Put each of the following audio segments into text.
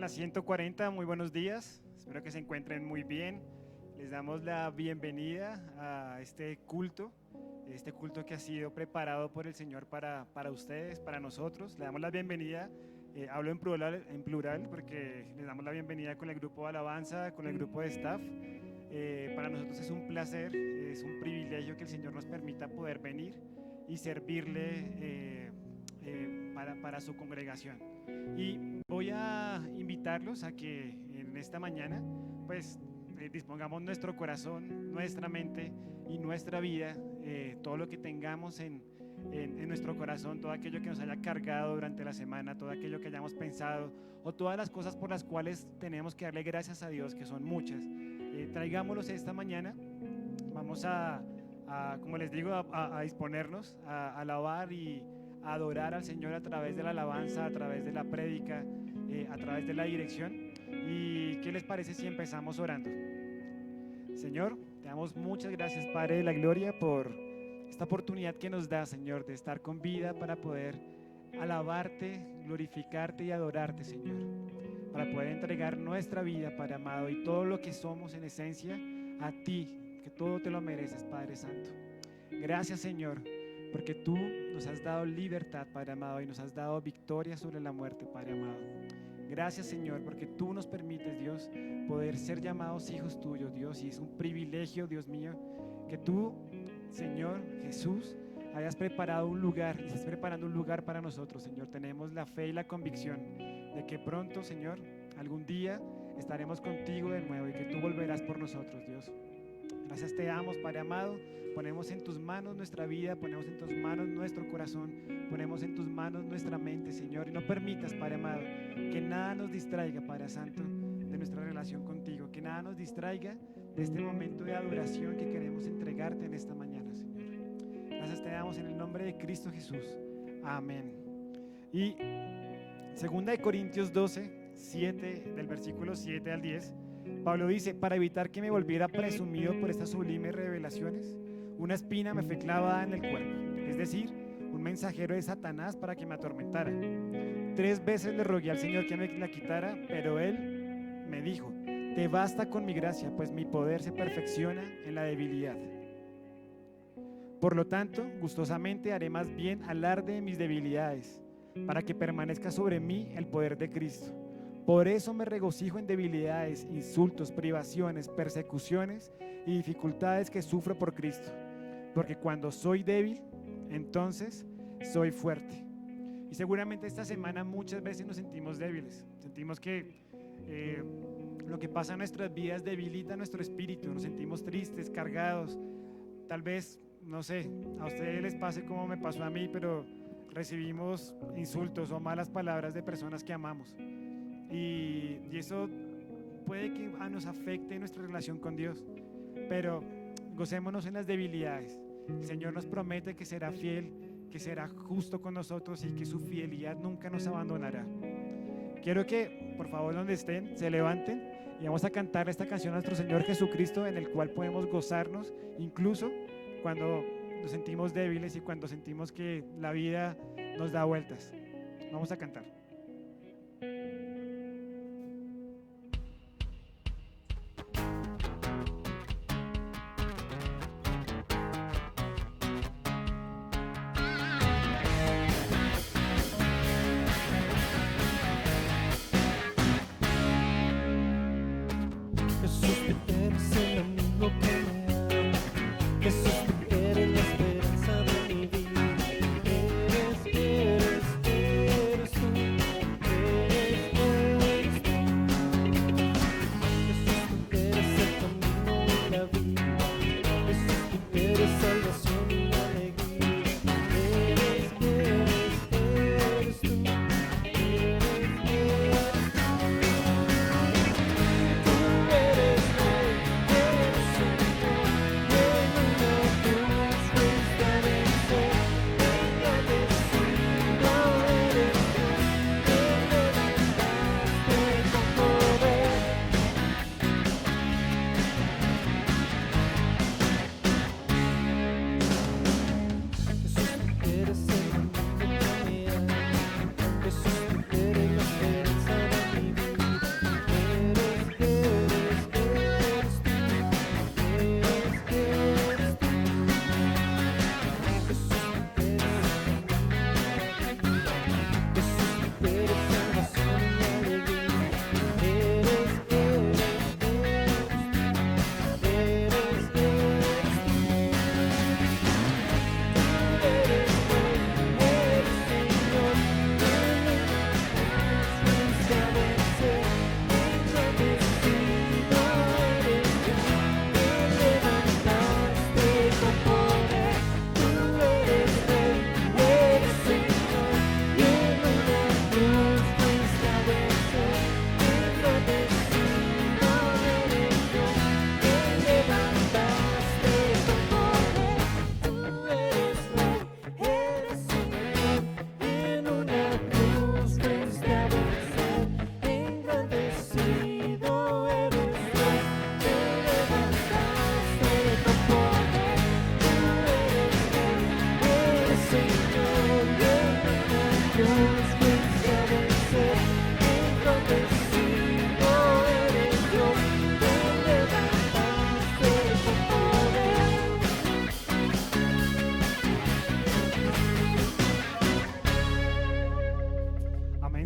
la 140, muy buenos días, espero que se encuentren muy bien. Les damos la bienvenida a este culto que ha sido preparado por el Señor para ustedes, para nosotros. Le damos la bienvenida, hablo en plural porque les damos la bienvenida con el grupo de alabanza, con el grupo de staff. Para nosotros es un placer, es un privilegio que el Señor nos permita poder venir y servirle para su congregación. Y voy a invitarlos a que en esta mañana pues dispongamos nuestro corazón, nuestra mente y nuestra vida, todo lo que tengamos en nuestro corazón, todo aquello que nos haya cargado durante la semana, todo aquello que hayamos pensado o todas las cosas por las cuales tenemos que darle gracias a Dios, que son muchas, traigámoslos esta mañana. Vamos como les digo, a disponernos a alabar y a adorar al Señor a través de la alabanza, a través de la prédica, a través de la dirección. ¿Y qué les parece si empezamos orando? Señor, te damos muchas gracias, Padre de la Gloria, por esta oportunidad que nos da, Señor, de estar con vida para poder alabarte, glorificarte y adorarte, Señor, para poder entregar nuestra vida, Padre amado, y todo lo que somos en esencia a ti, que todo te lo mereces, Padre Santo. Gracias, Señor, porque tú nos has dado libertad, Padre amado, y nos has dado victoria sobre la muerte, Padre amado. Gracias, Señor, porque tú nos permites, Dios, poder ser llamados hijos tuyos, Dios, y es un privilegio, Dios mío, que tú, Señor Jesús, hayas preparado un lugar y estás preparando un lugar para nosotros, Señor. Tenemos la fe y la convicción de que pronto, Señor, algún día estaremos contigo de nuevo y que tú volverás por nosotros, Dios. Gracias te damos, Padre amado. Ponemos en tus manos nuestra vida, ponemos en tus manos nuestro corazón, ponemos en tus manos nuestra mente, Señor, y no permitas, Padre amado, que nada nos distraiga, Padre Santo, de nuestra relación contigo, que nada nos distraiga de este momento de adoración que queremos entregarte en esta mañana, Señor. Gracias te damos en el nombre de Cristo Jesús. Amén. Y 2 Corintios 12, 7, del versículo 7 al 10, Pablo dice: para evitar que me volviera presumido por estas sublimes revelaciones, una espina me fue clavada en el cuerpo, es decir, un mensajero de Satanás para que me atormentara. 3 veces le rogué al Señor que me la quitara, pero Él me dijo: te basta con mi gracia, pues mi poder se perfecciona en la debilidad. Por lo tanto, gustosamente haré más bien alarde de mis debilidades, para que permanezca sobre mí el poder de Cristo. Por eso me regocijo en debilidades, insultos, privaciones, persecuciones y dificultades que sufro por Cristo. Porque cuando soy débil, entonces soy fuerte. Y seguramente esta semana muchas veces nos sentimos débiles. Sentimos que lo que pasa en nuestras vidas debilita nuestro espíritu. Nos sentimos tristes, cargados. Tal vez, no sé, a ustedes les pase como me pasó a mí, pero recibimos insultos o malas palabras de personas que amamos. Y eso puede que nos afecte nuestra relación con Dios, pero gocémonos en las debilidades. El Señor nos promete que será fiel, que será justo con nosotros y que su fidelidad nunca nos abandonará. Quiero que, por favor, donde estén, se levanten y vamos a cantar esta canción a nuestro Señor Jesucristo, en el cual podemos gozarnos incluso cuando nos sentimos débiles y cuando sentimos que la vida nos da vueltas. Vamos a cantar. Eres tú, eres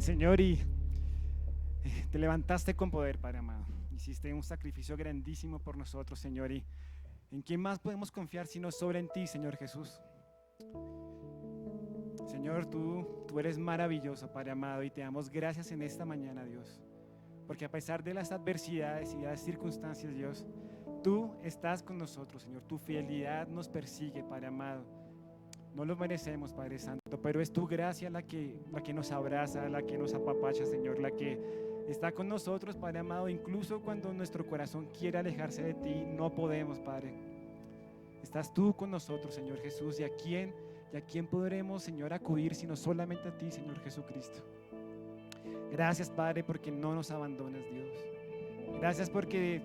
Señor, y te levantaste con poder, Padre amado. Hiciste un sacrificio grandísimo por nosotros, Señor, y ¿en quién más podemos confiar sino sobre en ti, Señor Jesús? Señor, tú eres maravilloso, Padre amado, y te damos gracias en esta mañana, Dios, porque a pesar de las adversidades y de las circunstancias, Dios, tú estás con nosotros, Señor. Tu fidelidad nos persigue, Padre amado. No lo merecemos, Padre Santo, pero es tu gracia la que nos abraza, la que nos apapacha, Señor, la que está con nosotros, Padre amado, incluso cuando nuestro corazón quiere alejarse de ti, no podemos, Padre. Estás tú con nosotros, Señor Jesús, y a quién podremos, Señor, acudir sino solamente a ti, Señor Jesucristo. Gracias, Padre, porque no nos abandonas, Dios. Gracias porque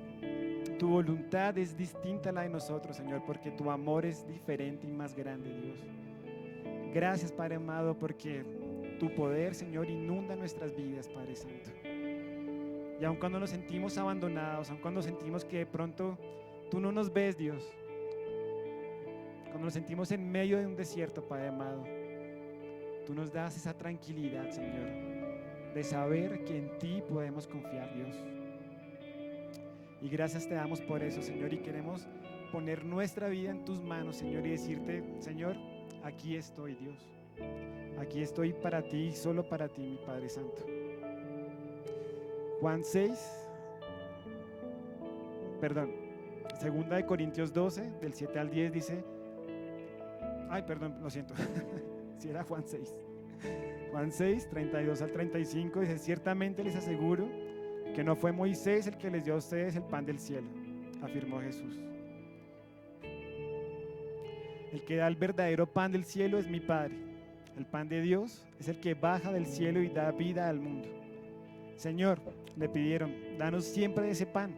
tu voluntad es distinta a la de nosotros, Señor, porque tu amor es diferente y más grande, Dios. Gracias, Padre amado, porque tu poder, Señor, inunda nuestras vidas, Padre Santo. Y aun cuando nos sentimos abandonados, aun cuando sentimos que de pronto tú no nos ves, Dios, cuando nos sentimos en medio de un desierto, Padre amado, tú nos das esa tranquilidad, Señor, de saber que en ti podemos confiar, Dios. Y gracias te damos por eso, Señor, y queremos poner nuestra vida en tus manos, Señor, y decirte, Señor, aquí estoy, Dios. Aquí estoy para ti, solo para ti, mi Padre Santo. Juan 6, Segunda de Corintios 12, del 7 al 10 dice, lo siento, si era Juan 6. Juan 6, 32 al 35 dice, ciertamente les aseguro que no fue Moisés el que les dio a ustedes el pan del cielo, afirmó Jesús. El que da el verdadero pan del cielo es mi Padre. El pan de Dios es el que baja del cielo y da vida al mundo. Señor, le pidieron, danos siempre de ese pan.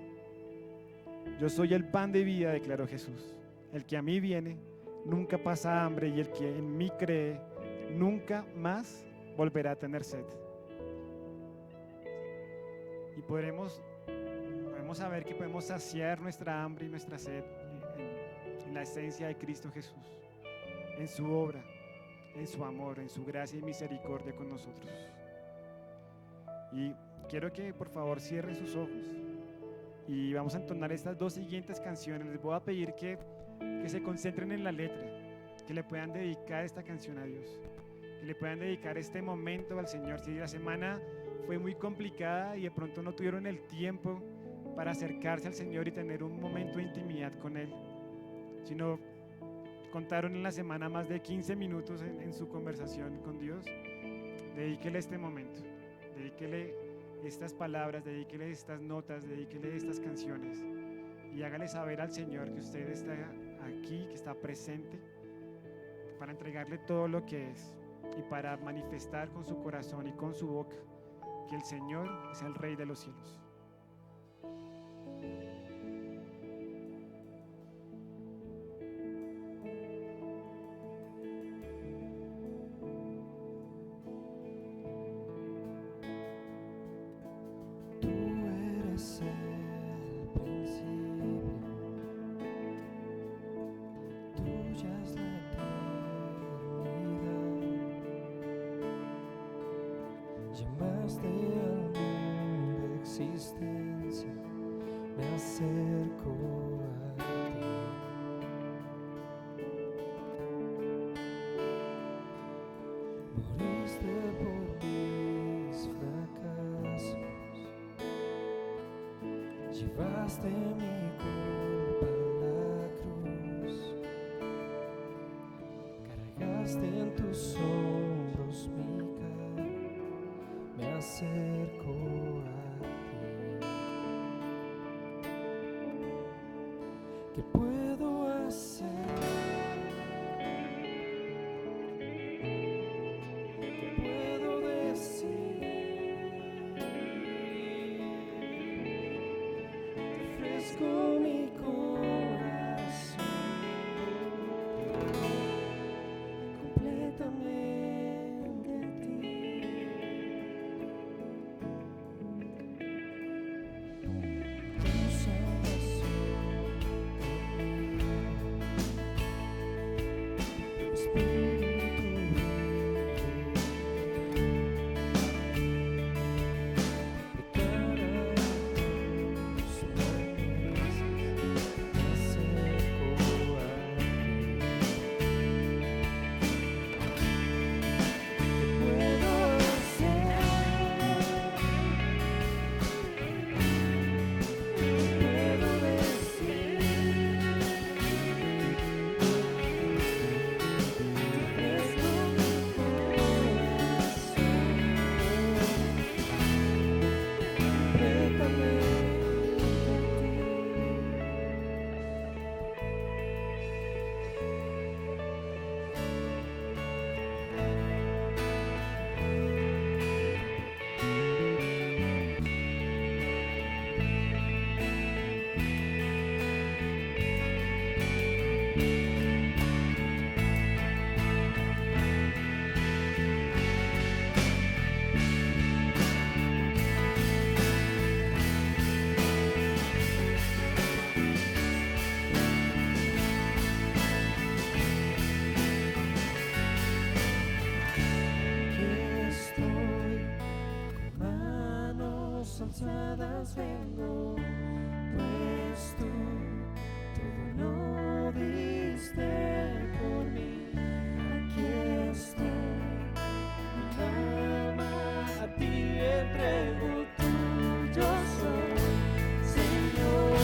Yo soy el pan de vida, declaró Jesús. El que a mí viene nunca pasa hambre, y el que en mí cree nunca más volverá a tener sed. Y podemos saber que podemos saciar nuestra hambre y nuestra sed en la esencia de Cristo Jesús, en su obra, en su amor, en su gracia y misericordia con nosotros. Y quiero que por favor cierren sus ojos y vamos a entonar estas dos siguientes canciones. Les voy a pedir que se concentren en la letra, que le puedan dedicar esta canción a Dios, que le puedan dedicar este momento al Señor. Si la semana fue muy complicada y de pronto no tuvieron el tiempo para acercarse al Señor y tener un momento de intimidad con Él, sino contaron en la semana más de 15 minutos en su conversación con Dios, dedíquele este momento, dedíquele estas palabras, dedíquele estas notas, dedíquele estas canciones y hágale saber al Señor que usted está aquí, que está presente para entregarle todo lo que es y para manifestar con su corazón y con su boca que el Señor es el Rey de los cielos. Llamaste al mundo existencia, me acerco a ti. Moriste por mis fracasos, llevaste mi culpa a la cruz, cargaste en tus hombros mi me acerco a ti. ¿Qué puedo hacer? ¿Qué puedo decir? Te ofrezco mi corazón completamente. Tu salvación avergonzadas vengo, pues tú todo lo diste por mí. Aquí estoy, mi alma a ti entrego, tuyo soy, Señor.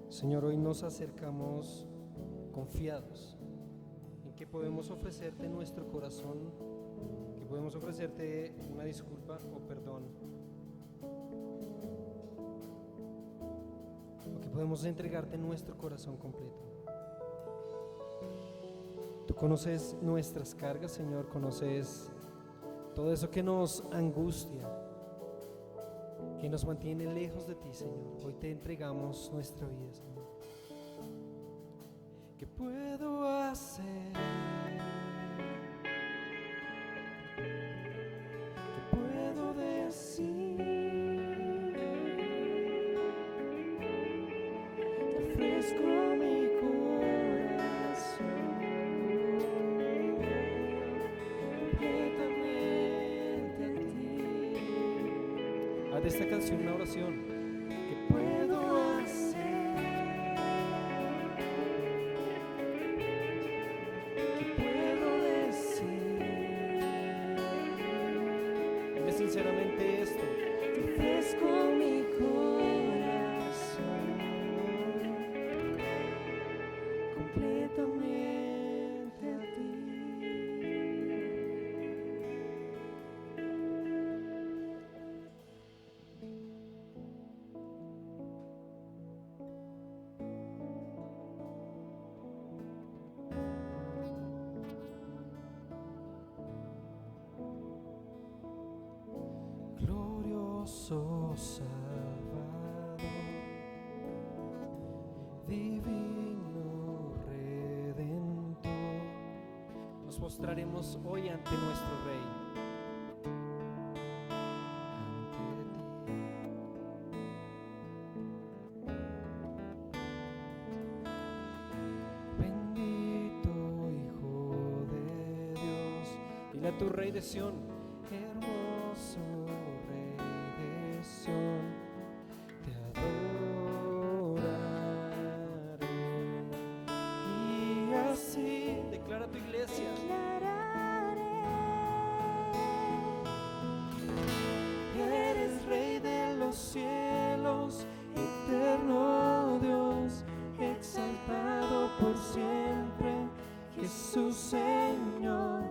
Señor, hoy nos acercamos confiados en que podemos ofrecerte nuestro corazón, que podemos ofrecerte una disculpa o perdón, o que podemos entregarte nuestro corazón completo. Tú conoces nuestras cargas, Señor, conoces todo eso que nos angustia, que nos mantiene lejos de ti, Señor. Hoy te entregamos nuestra vida, Señor. ¿Qué puedo hacer? ¿Qué puedo decir? Te ofrezco mi corazón completamente a ti. Haz de esta canción una oración. ¿Qué puedo hacer? ¿Qué puedo decir? Dile sinceramente esto. Te ofrezco mi corazón completamente a ti. Glorioso Salvador, divino Redentor, Nos postraremos hoy ante nuestro Rey. bendito Hijo de Dios, Dile a tu Rey de Sión. hermoso Rey de Sión, te adoraré. Y así Declara a tu iglesia. eres Rey de los cielos, eterno Dios, exaltado por siempre, Jesús Señor.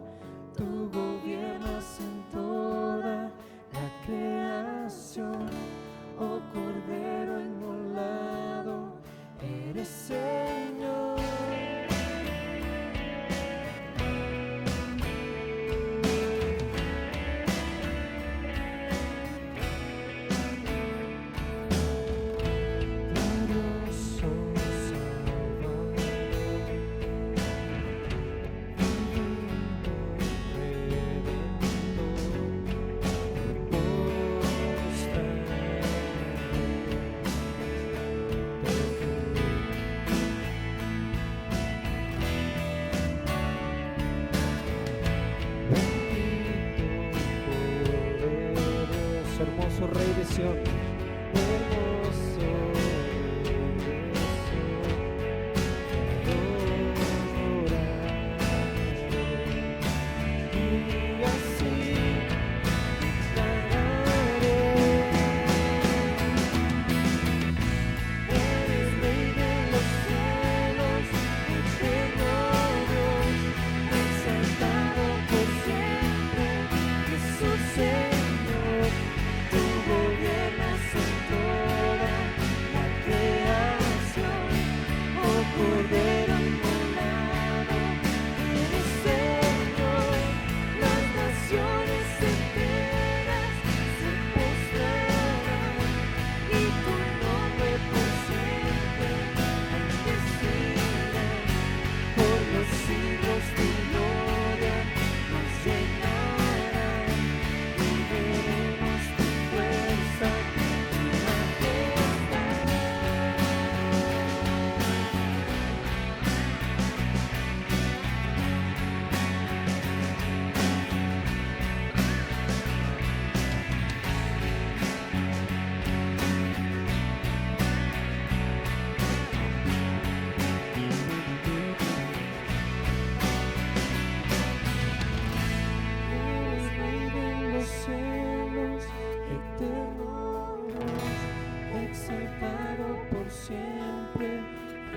Tú gobiernas en toda la creación, oh Cordero inmolado, eres Señor. Glorioso Salvador, divino Redentor,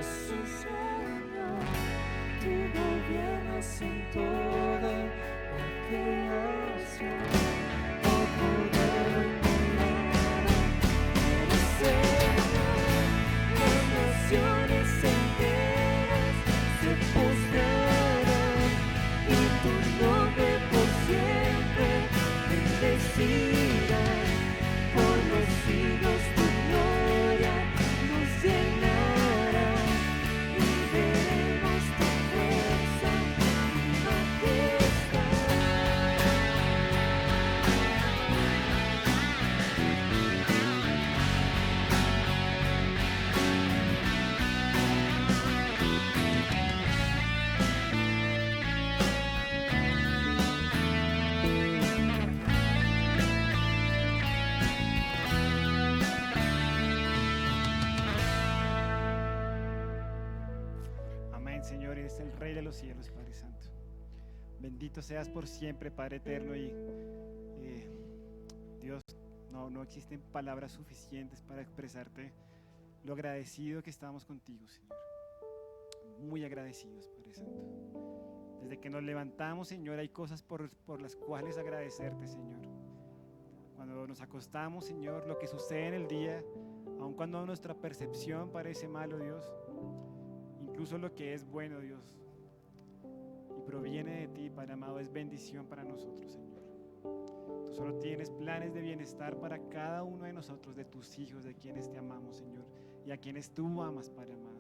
poderoso Señor, tú gobiernas en toda la creación. Oh poder y palabra, eres Señor, las naciones enteras se postrarán y tu nombre por siempre bendecirán. Por los siglos tu gloria nos llenará y veremos tu fuerza y majestad. Amén, Señor, eres el Rey de los cielos, Padre Santo. Bendito seas por siempre, Padre eterno. Y Dios, no existen palabras suficientes para expresarte lo agradecido que estamos contigo, Señor. Muy agradecidos, Padre Santo. Desde que nos levantamos, Señor, hay cosas por las cuales agradecerte, Señor. Cuando nos acostamos, Señor, lo que sucede en el día, aun cuando nuestra percepción parece malo, Dios, incluso lo que es bueno, Dios, y proviene de ti, Padre amado, es bendición para nosotros, Señor. Tú solo tienes planes de bienestar para cada uno de nosotros, de tus hijos, de quienes te amamos, Señor, y a quienes tú amas, Padre amado.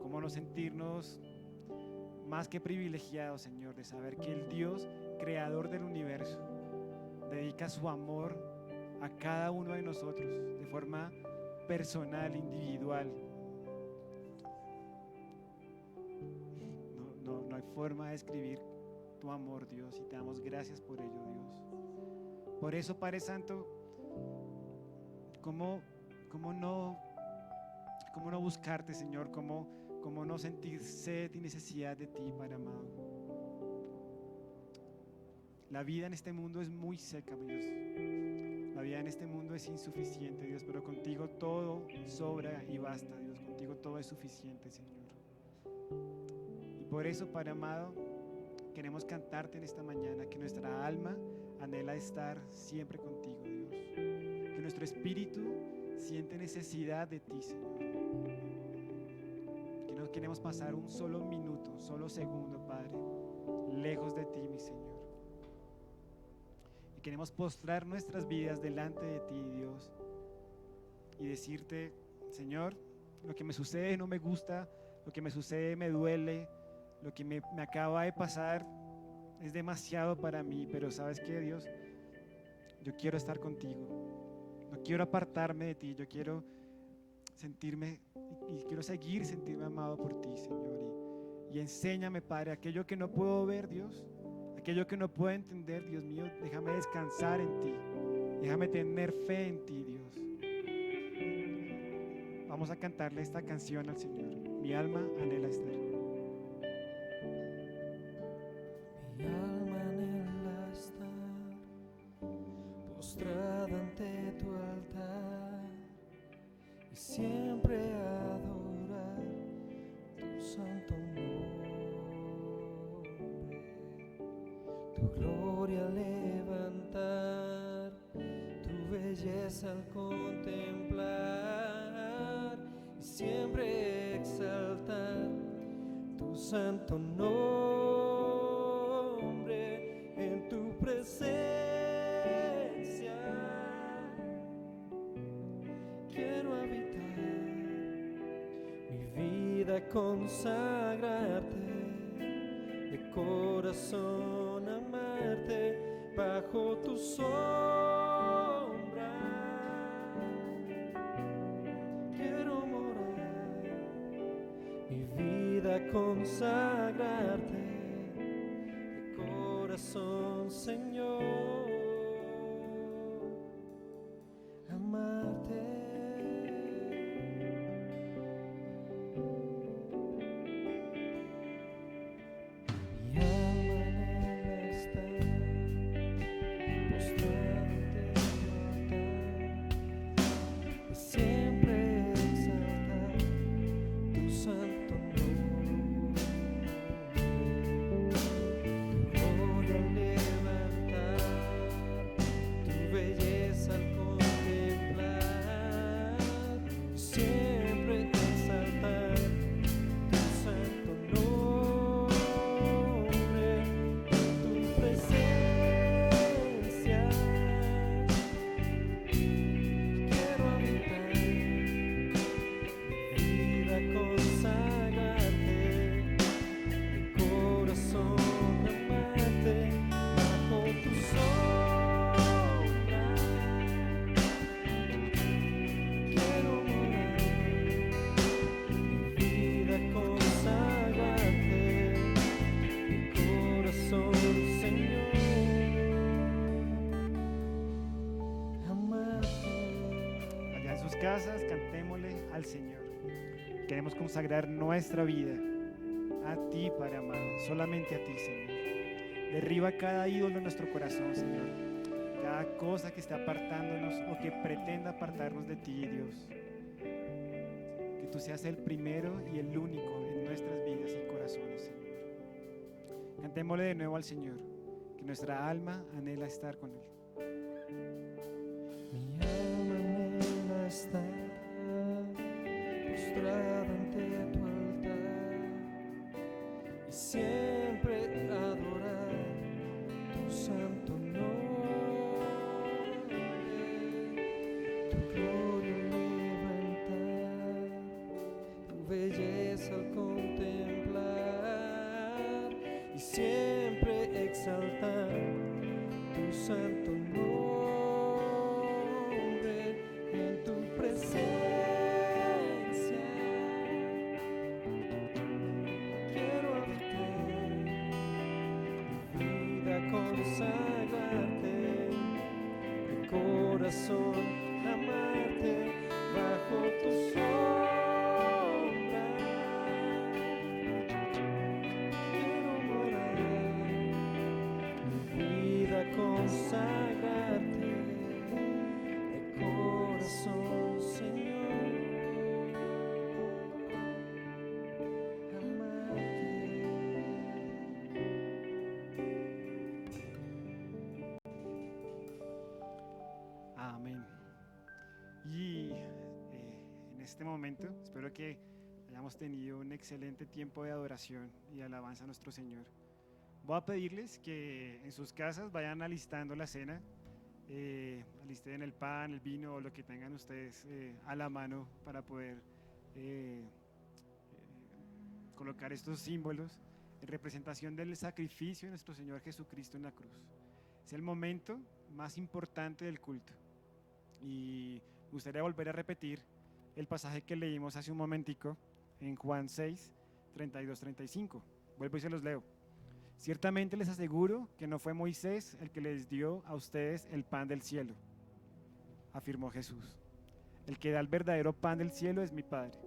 Cómo no sentirnos más que privilegiados, Señor, de saber que el Dios, creador del universo, dedica su amor a cada uno de nosotros de forma personal, individual. No hay forma de describir tu amor, Dios, y te damos gracias por ello, Dios. Por eso, Padre Santo, ¿cómo no buscarte, Señor? ¿Cómo no sentir sed y necesidad de ti, Padre amado? La vida en este mundo es muy seca, Dios. La vida en este mundo es insuficiente, Dios, pero contigo todo sobra y basta, Dios. Contigo todo es suficiente, Señor. Y por eso, Padre amado, queremos cantarte en esta mañana, que nuestra alma anhela estar siempre contigo, Dios. Que nuestro espíritu siente necesidad de ti, Señor. Que no queremos pasar un solo minuto, un solo segundo, Padre, lejos de ti, mi Señor. Y queremos postrar nuestras vidas delante de ti, Dios, y decirte, Señor, lo que me sucede no me gusta, lo que me sucede me duele, lo que me acaba de pasar es demasiado para mí, pero ¿sabes qué, Dios? Yo quiero estar contigo, no quiero apartarme de ti, yo quiero sentirme y quiero seguir sentirme amado por ti, Señor, y enséñame, Padre, aquello que no puedo ver, Dios, aquello que no puedo entender, Dios mío, déjame descansar en ti, déjame tener fe en ti, Dios. Vamos a cantarle esta canción al Señor. Mi alma anhela estar. Mi alma anhela estar postrada ante tu altar y siempre adorar tu santo nombre, tu gloria levantar, tu belleza al contemplar y siempre exaltar tu santo nombre en tu presencia. Quiero habitar mi vida, consagrarte, de corazón amarte, bajo tu sombra. Quiero morar, mi vida consagrarte, de corazón, Señor, amarte. Mi alma anhela estar postrada ante tu altar y siempre exaltar tu casas, cantémosle al Señor. Queremos consagrar nuestra vida a ti, Padre amado, solamente a ti, Señor. Derriba cada ídolo en nuestro corazón, Señor. Cada cosa que esté apartándonos o que pretenda apartarnos de ti, Dios. Que tú seas el primero y el único en nuestras vidas y corazones, Señor. Cantémosle de nuevo al Señor, que nuestra alma anhela estar con Él. Mi alma anhela estar postrada ante tu altar y siempre adorar tu santo nombre, tu gloria al levantar, tu belleza al contemplar y siempre exaltar tu santo nombre. En tu presencia quiero habitar, mi vida consagrarte, mi corazón amarte bajo tu sombra. Quiero morar, mi vida consagrarte de corazón, Señor, amarte. Amén. Y en este momento espero que hayamos tenido un excelente tiempo de adoración y alabanza a nuestro Señor. Voy a pedirles que en sus casas vayan alistando la cena, alisten el pan, el vino o lo que tengan ustedes a la mano para poder colocar estos símbolos en representación del sacrificio de nuestro Señor Jesucristo en la cruz. Es el momento más importante del culto. Y me gustaría volver a repetir el pasaje que leímos hace un momentico en Juan 6, 32-35. Vuelvo y se los leo. Ciertamente les aseguro que no fue Moisés el que les dio a ustedes el pan del cielo, afirmó Jesús. El que da el verdadero pan del cielo es mi Padre.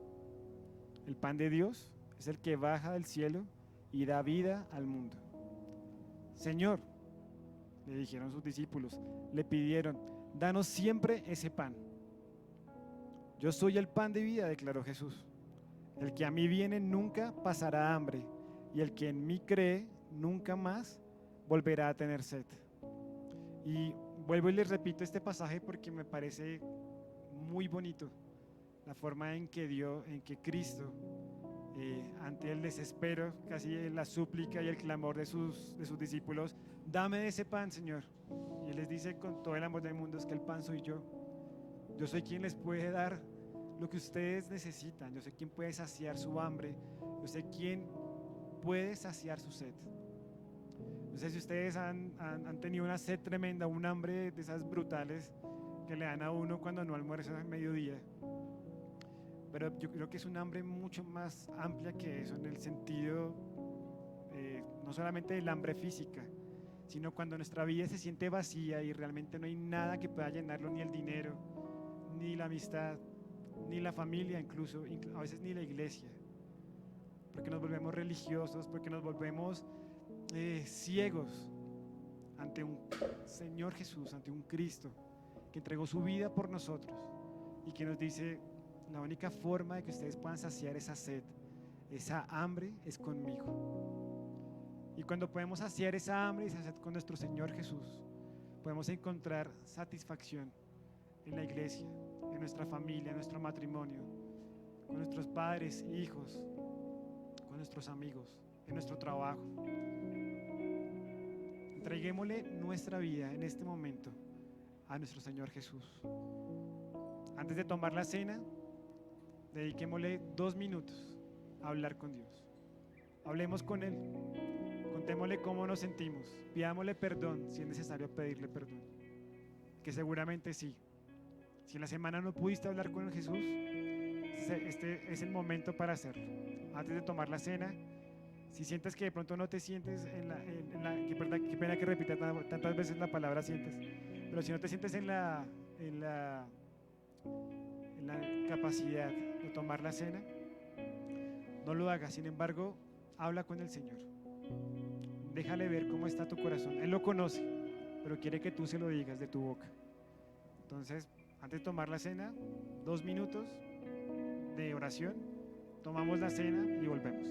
El pan de Dios es el que baja del cielo y da vida al mundo. Señor, le dijeron sus discípulos, le pidieron, danos siempre ese pan. Yo soy el pan de vida, declaró Jesús. El que a mí viene nunca pasará hambre, y el que en mí cree nunca más volverá a tener sed. Y vuelvo y les repito este pasaje porque me parece muy bonito la forma en que Cristo, ante el desespero, casi la súplica y el clamor de sus discípulos, dame de ese pan, Señor. Y Él les dice con todo el amor del mundo, es que el pan soy yo. Yo soy quien les puede dar lo que ustedes necesitan. Yo sé quién puede saciar su hambre. Yo sé quién puede saciar su sed. No sé si ustedes han tenido una sed tremenda, un hambre de esas brutales que le dan a uno cuando no almuerza a mediodía. Pero yo creo que es un hambre mucho más amplia que eso, en el sentido no solamente del hambre física, sino cuando nuestra vida se siente vacía y realmente no hay nada que pueda llenarlo, ni el dinero, ni la amistad, ni la familia, incluso a veces ni la iglesia, porque nos volvemos religiosos, porque nos volvemos ciegos ante un Señor Jesús, ante un Cristo que entregó su vida por nosotros y que nos dice, la única forma de que ustedes puedan saciar esa sed, esa hambre, es conmigo. Y cuando podemos saciar esa hambre y esa sed con nuestro Señor Jesús, podemos encontrar satisfacción en la iglesia, en nuestra familia, en nuestro matrimonio, con nuestros padres, hijos, con nuestros amigos, en nuestro trabajo. Entreguémosle nuestra vida en este momento a nuestro Señor Jesús. Antes de tomar la cena, dediquémosle 2 minutos a hablar con Dios. Hablemos con Él, contémosle cómo nos sentimos, pidámosle perdón si es necesario pedirle perdón, que seguramente sí. Si en la semana no pudiste hablar con Jesús, este es el momento para hacerlo. Antes de tomar la cena, si sientes que de pronto no te sientes qué pena que repita tantas veces la palabra sientes, pero si no te sientes en en la capacidad de tomar la cena, no lo hagas. Sin embargo, habla con el Señor. Déjale ver cómo está tu corazón. Él lo conoce, pero quiere que tú se lo digas de tu boca. Entonces, antes de tomar la cena, 2 minutos de oración, tomamos la cena y volvemos.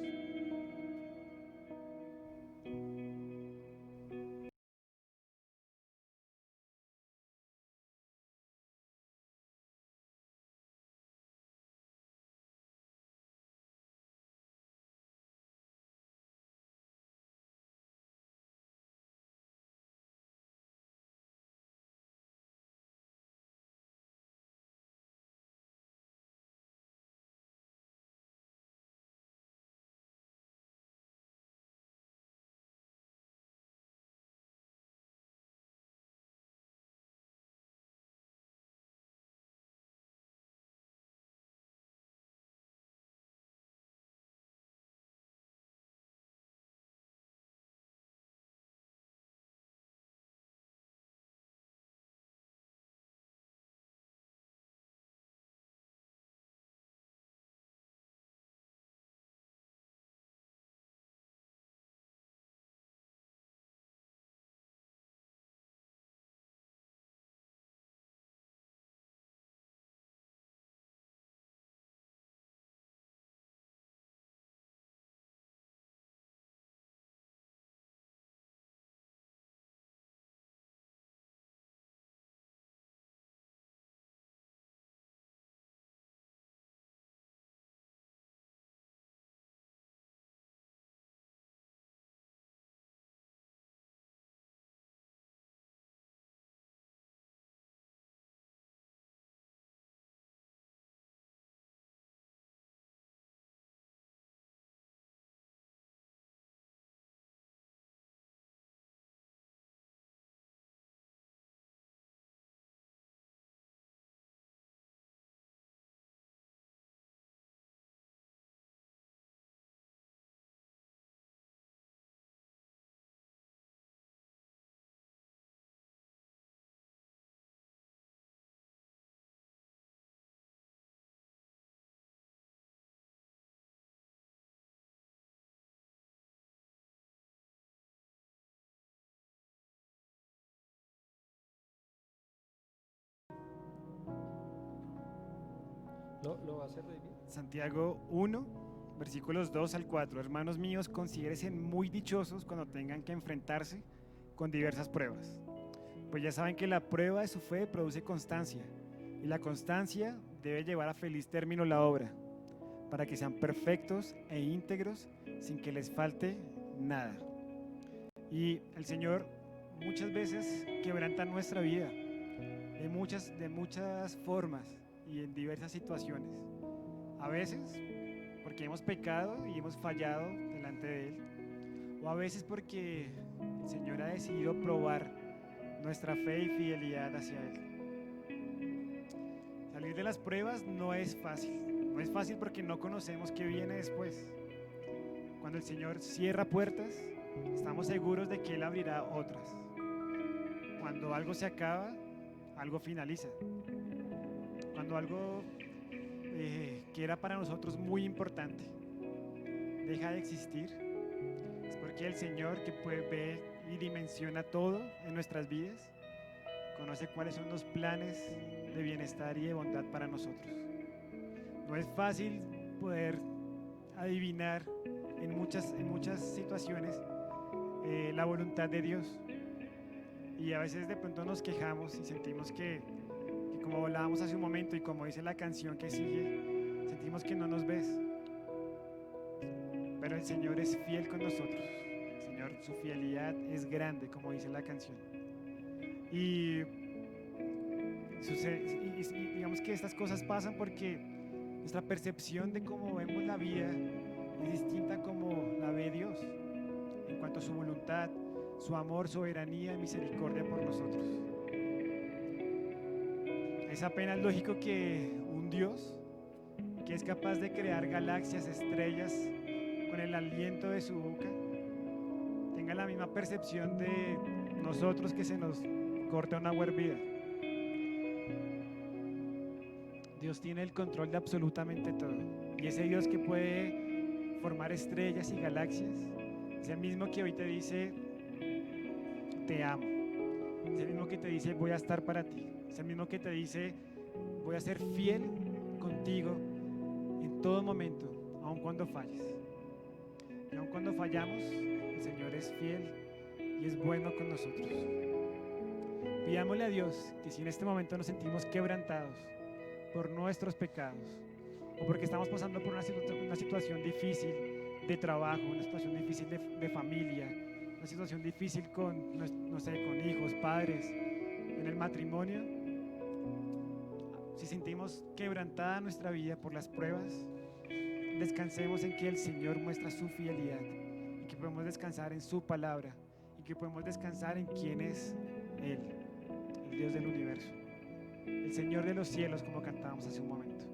¿Lo va a hacer, David? Santiago 1, versículos 2 al 4. Hermanos míos, considérense muy dichosos cuando tengan que enfrentarse con diversas pruebas. Pues ya saben que la prueba de su fe produce constancia, y la constancia debe llevar a feliz término la obra, para que sean perfectos e íntegros sin que les falte nada. Y el Señor muchas veces quebranta nuestra vida de muchas formas y en diversas situaciones. A veces porque hemos pecado y hemos fallado delante de Él, o a veces porque el Señor ha decidido probar nuestra fe y fidelidad hacia Él. Salir de las pruebas no es fácil. No es fácil porque no conocemos qué viene después. Cuando el Señor cierra puertas, estamos seguros de que Él abrirá otras. Cuando algo se acaba, algo finaliza. Cuando algo que era para nosotros muy importante deja de existir, es porque el Señor, que ve y dimensiona todo en nuestras vidas, conoce cuáles son los planes de bienestar y de bondad para nosotros. No es fácil poder adivinar en muchas situaciones la voluntad de Dios, y a veces de pronto nos quejamos y sentimos que como hablábamos hace un momento y como dice la canción que sigue, sentimos que no nos ves, pero el Señor es fiel con nosotros. El Señor, su fidelidad es grande, como dice la canción, y digamos que estas cosas pasan porque nuestra percepción de cómo vemos la vida es distinta a como la ve Dios, en cuanto a su voluntad, su amor, soberanía y misericordia por nosotros. Es apenas lógico que un Dios que es capaz de crear galaxias, estrellas, con el aliento de su boca, tenga la misma percepción de nosotros, que se nos corta una hervida. Dios tiene el control de absolutamente todo. Y ese Dios que puede formar estrellas y galaxias, es el mismo que hoy te dice, te amo. Es el mismo que te dice, voy a estar para ti. Es el mismo que te dice, voy a ser fiel contigo en todo momento, aun cuando falles. Y aun cuando fallamos, el Señor es fiel y es bueno con nosotros. Pidámosle a Dios que si en este momento nos sentimos quebrantados por nuestros pecados o porque estamos pasando por una situación difícil de trabajo, una situación difícil de familia, una situación difícil con, no sé, con hijos, padres, en el matrimonio, si sentimos quebrantada nuestra vida por las pruebas, descansemos en que el Señor muestra su fidelidad y que podemos descansar en su palabra y que podemos descansar en quién es Él, el Dios del universo, el Señor de los cielos, como cantábamos hace un momento.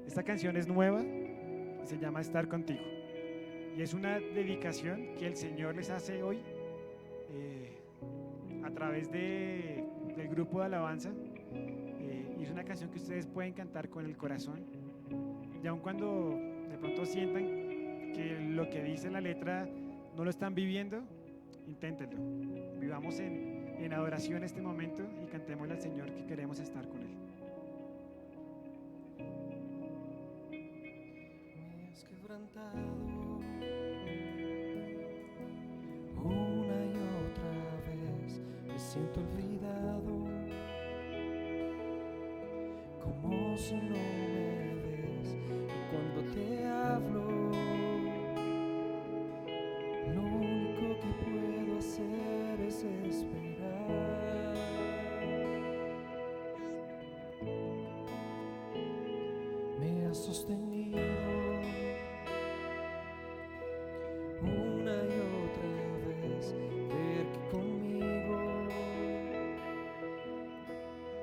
Esta canción es nueva y se llama Estar Contigo y es una dedicación que el Señor les hace hoy a través del grupo de alabanza, y es una canción que ustedes pueden cantar con el corazón. Y aun cuando de pronto sientan que lo que dice la letra no lo están viviendo, inténtenlo. Vivamos en adoración este momento y cantémosle al Señor que queremos estar con Él. Me has quebrantado una y otra vez, me siento olvidado, como si no me ves. Y cuando te hablo, lo único que puedo hacer es esperar. Me has sostenido una y otra vez, ver que conmigo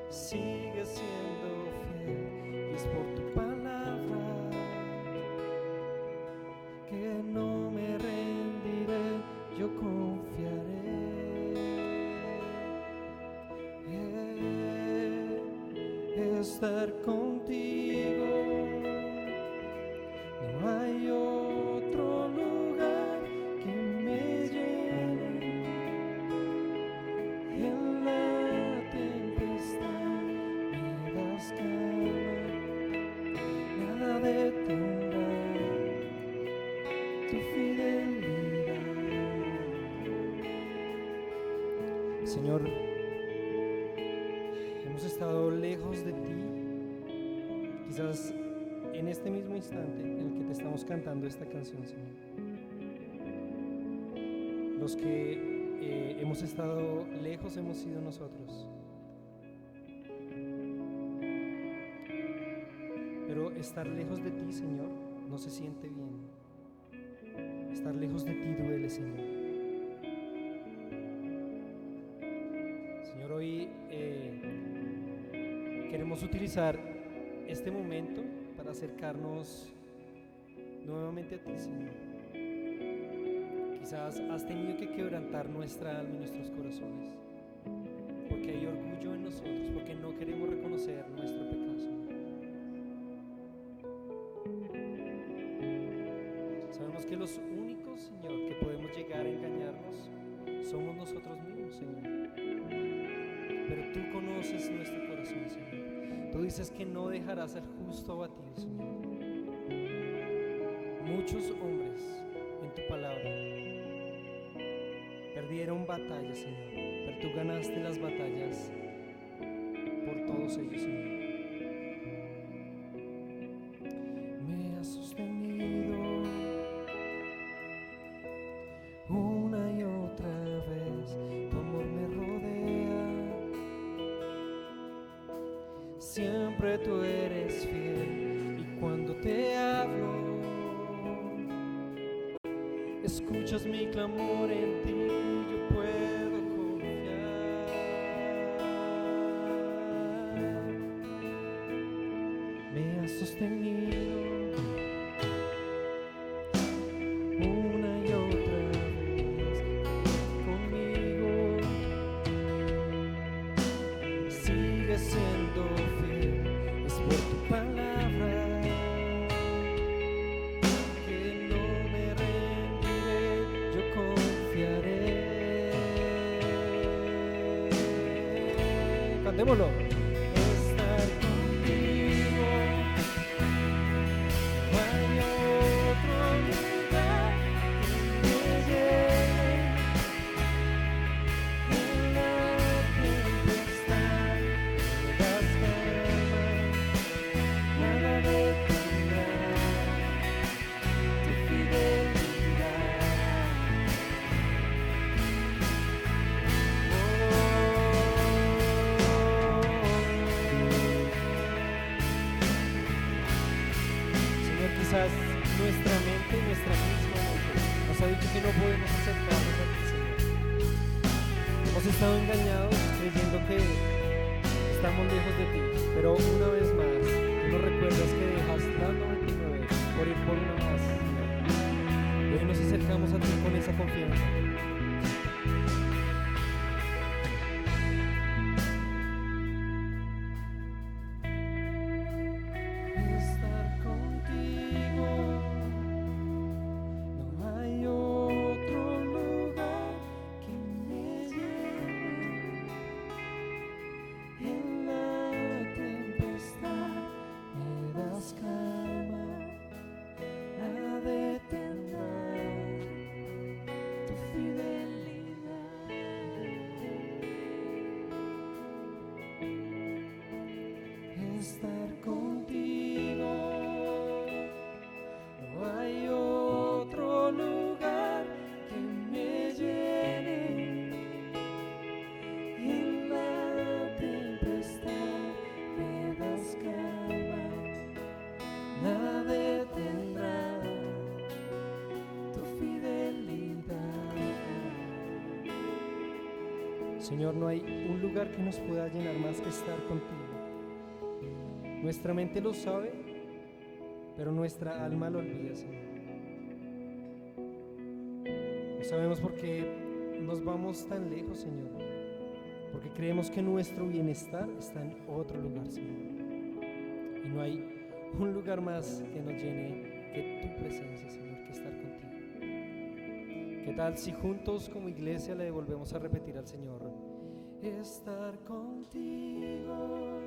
sigue siendo fiel, y es por tu palabra que no me rendiré, yo confiaré. Estar contigo, no hay otro lugar que me llene. En la tempestad me das calma, nada detendrá tu fidelidad. Señor, hemos estado lejos de ti, quizás en este mismo instante en el que te estamos cantando esta canción, Señor. Los que hemos estado lejos hemos sido nosotros. Pero estar lejos de ti, Señor, no se siente bien. Estar lejos de ti duele, Señor. Señor, hoy queremos utilizar este momento para acercarnos nuevamente a ti, Señor. Quizás has tenido que quebrantar nuestra alma y nuestros corazones, porque hay orgullo en nosotros, porque no queremos reconocer nuestro pecado, Señor. Sabemos que los únicos, Señor, que podemos llegar a engañarnos somos nosotros mismos, Señor. Pero tú conoces nuestro corazón, Señor. Tú dices que no dejarás al justo abatido, Señor. Muchos hombres en tu palabra perdieron batallas, Señor, pero tú ganaste las batallas por todos ellos, Señor. Me has sostenido una y otra vez, tu amor me rodea. Siempre tú eres fiel, y cuando te hablo, escuchas mi clamor, en ti yo puedo confiar. Me has sostenido una y otra vez conmigo, sigue siendo fiel, es por Cantémoslo. Estar contigo, no hay otro lugar que me llene en la tempestad. Me das calma, nada detendrá tu fidelidad. Señor, quizás nuestra mente, nuestra misma mente, nos ha dicho que no podemos acercarnos a ti, Señor. Hemos estado engañados creyendo que estamos lejos de ti, pero una vez más, tú nos recuerdas que dejas las 99 por ir por una más, Señor. Y hoy nos acercamos a ti con esa confianza. Estar contigo, no hay otro lugar que me llene en la tempestad. Me das calma, nada detendrá tu fidelidad. Estar contigo, no hay otro lugar que me llene en la tempestad. Me das calma, nada detendrá tu fidelidad. Señor, no hay un lugar que nos pueda llenar más que estar contigo. Nuestra mente lo sabe, pero nuestra alma lo olvida, Señor. No sabemos por qué nos vamos tan lejos, Señor, porque creemos que nuestro bienestar está en otro lugar, Señor. Y no hay un lugar más que nos llene que tu presencia, Señor, que estar contigo. ¿Qué tal si juntos como iglesia le volvemos a repetir al Señor? Estar contigo,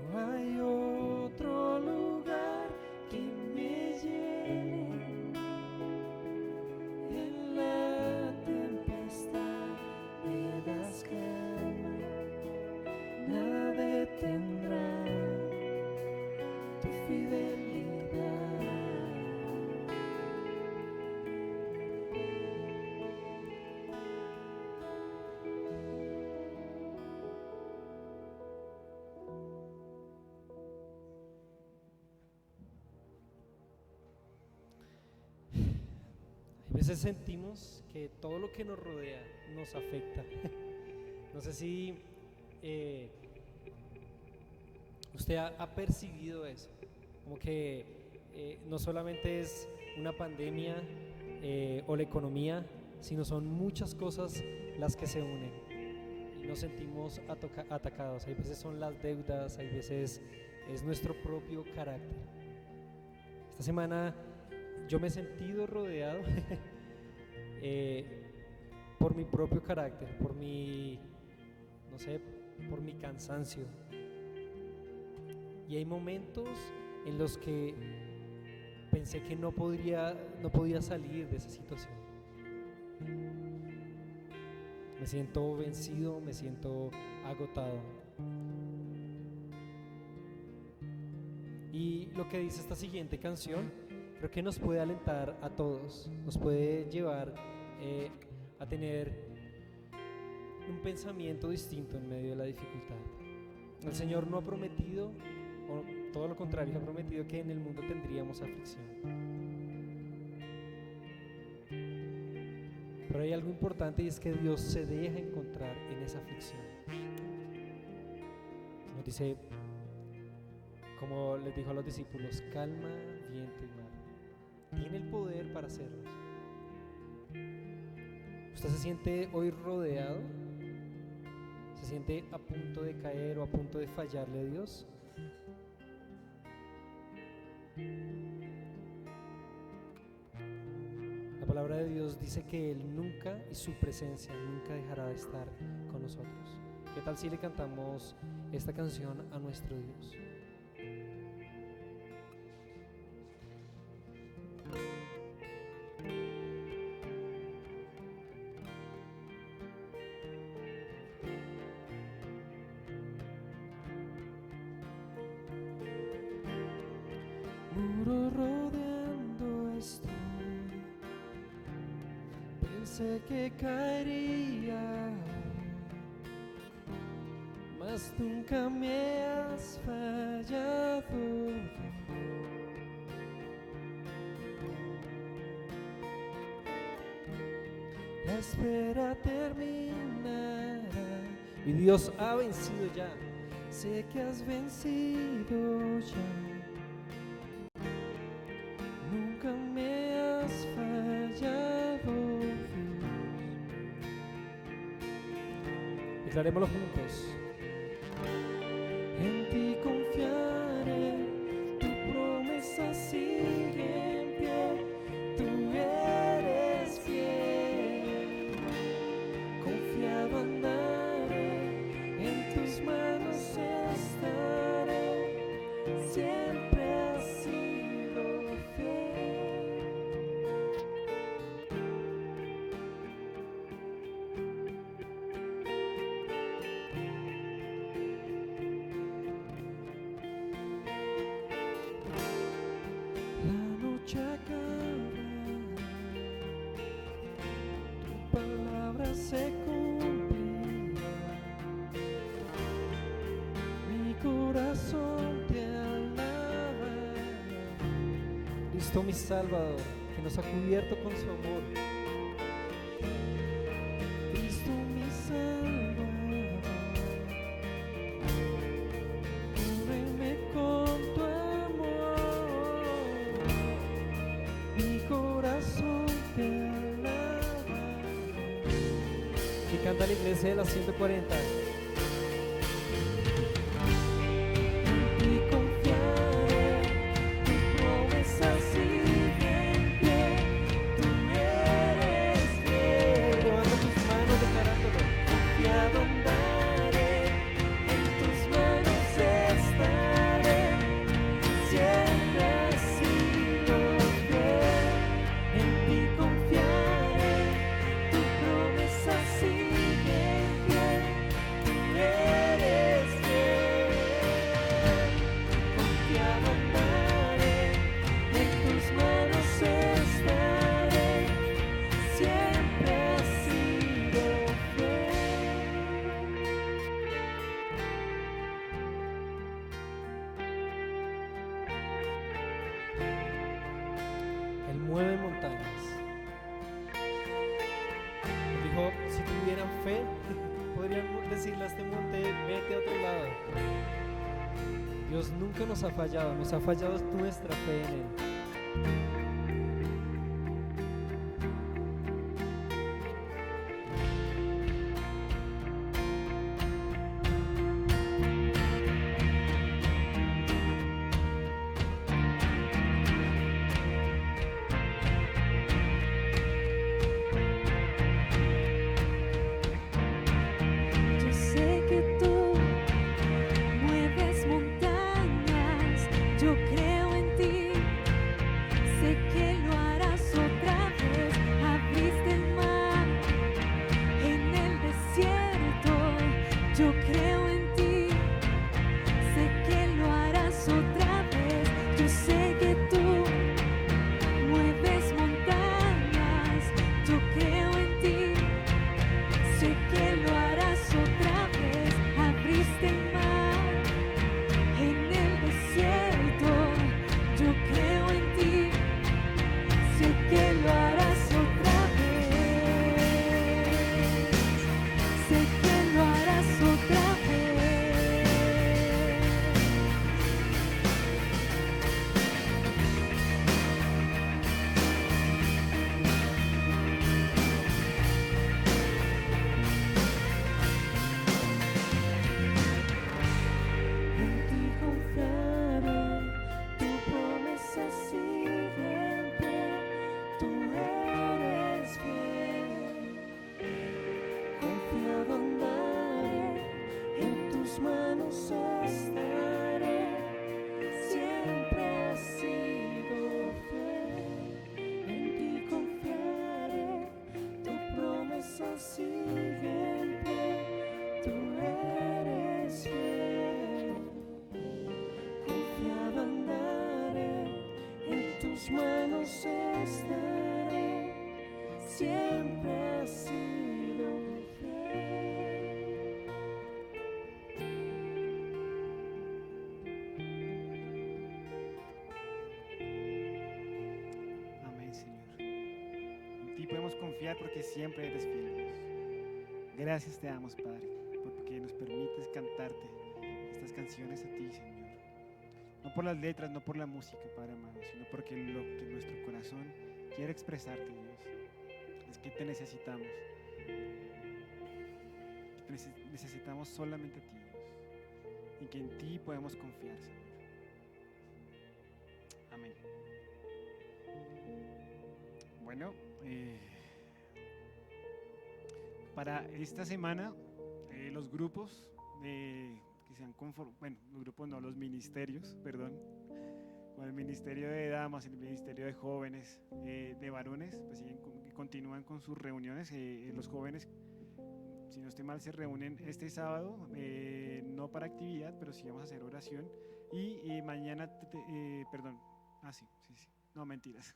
no hay otro lugar que me llene en la tempestad. Me das calma, nada detendrá tu fidelidad. A veces sentimos que todo lo que nos rodea nos afecta. No sé si usted ha percibido eso, como que no solamente es una pandemia o la economía, sino son muchas cosas las que se unen y nos sentimos atacados. Hay veces son las deudas, hay veces es nuestro propio carácter. Esta semana yo me he sentido rodeado por mi propio carácter, por mi, no sé, por mi cansancio. Y hay momentos en los que pensé que no podía salir de esa situación. Me siento vencido, me siento agotado. Y lo que dice esta siguiente canción creo que nos puede alentar a todos, nos puede llevar a tener un pensamiento distinto en medio de la dificultad. El Señor no ha prometido, o todo lo contrario, ha prometido que en el mundo tendríamos aflicción. Pero hay algo importante, y es que Dios se deja encontrar en esa aflicción. Nos dice, como les dijo a los discípulos, calma, viento y mar. Tiene el poder para hacerlo. ¿Usted se siente hoy rodeado? ¿Se siente a punto de caer o a punto de fallarle a Dios? La palabra de Dios dice que Él nunca, y su presencia nunca dejará de estar con nosotros. ¿Qué tal si le cantamos esta canción a nuestro Dios? Muro rodeando estoy, pensé que caería hoy, mas nunca me has fallado. La espera terminará y Dios ha vencido ya. Sé que has vencido ya. Nunca me has fallado, Dios. Declarémoslo juntos. En ti confiaré, tu promesa sigue en pie, tú eres fiel. Confiado andaré, en tus manos estaré, siempre has sido fiel. La noche acaba, tu palabra se cumplirá. Mi corazón te alaba, Cristo mi Salvador, que nos ha cubierto con su amor. Cristo mi Salvador, cúbreme con tu amor. Mi corazón te alaba. Y canta la iglesia de las 140. Y confiaré, tu promesa sigue en pie, tú eres fiel. Levanta tus manos declarándolo. Confiado andaré, en tus manos estaré, siempre has sido fiel. En ti confiaré, tu promesa sigue en pie, tú eres fiel. Confiado andaré, en tus manos estaré, siempre has sido fiel. Él mueve montañas. Él dijo, si tuvieran fe, podrían decirle a este monte, vete a otro lado. Dios nunca nos ha fallado nuestra fe en Él. Yo sé que tú mueves montañas, yo creo en ti, manos estaré, siempre has sido fiel, en ti confiaré, tu promesa sigue en pie, tú eres fiel, confiado andaré, en tus manos estaré, siempre has sido fiel. Amén, Señor. En ti podemos confiar porque siempre eres fiel, Dios. Gracias te damos, Padre, porque nos permites cantarte estas canciones a ti, Señor. No por las letras, no por la música, Padre amado, sino porque lo que nuestro corazón quiere expresarte, Dios, es que te necesitamos. Necesitamos solamente a ti, Dios, y que en ti podemos confiar, Señor. Amén. Bueno, para esta semana, los grupos que se han conformado, bueno, los grupos no, los ministerios, perdón, con el ministerio de damas, el ministerio de jóvenes, de varones, pues continúan con sus reuniones. Los jóvenes, si no estoy mal, se reúnen este sábado, no para actividad, pero sí vamos a hacer oración. Y mañana, perdón, sí, no, mentiras.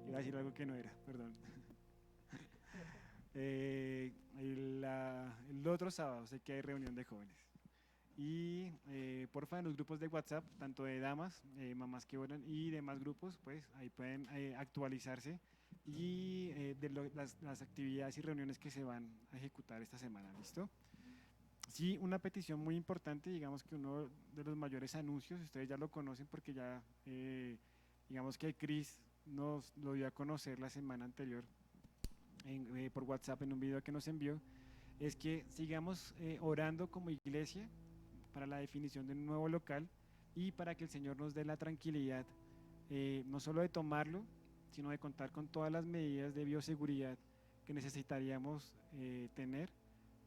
Iba a decir algo que no era, perdón. El otro sábado sé que hay reunión de jóvenes. Y porfa, en los grupos de WhatsApp, tanto de damas, mamás que oran y demás grupos, pues ahí pueden actualizarse y las actividades y reuniones que se van a ejecutar esta semana, ¿listo? Sí, una petición muy importante, digamos que uno de los mayores anuncios, ustedes ya lo conocen porque ya, digamos que Chris nos lo dio a conocer la semana anterior por WhatsApp en un video que nos envió, es que sigamos orando como iglesia para la definición de un nuevo local y para que el Señor nos dé la tranquilidad, no solo de tomarlo, sino de contar con todas las medidas de bioseguridad que necesitaríamos tener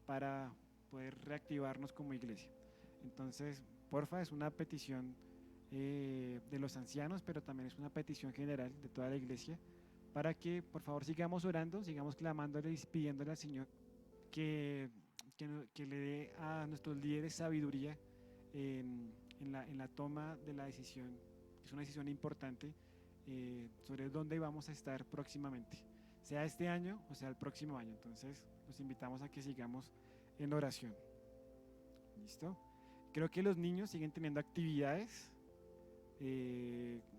para poder reactivarnos como iglesia. Entonces, porfa, es una petición de los ancianos, pero también es una petición general de toda la iglesia, para que por favor sigamos orando, sigamos clamándole y pidiéndole al Señor que le dé a nuestros líderes sabiduría en la toma de la decisión, que es una decisión importante sobre dónde vamos a estar próximamente, sea este año o sea el próximo año. Entonces los invitamos a que sigamos en oración. ¿Listo? Creo que los niños siguen teniendo actividades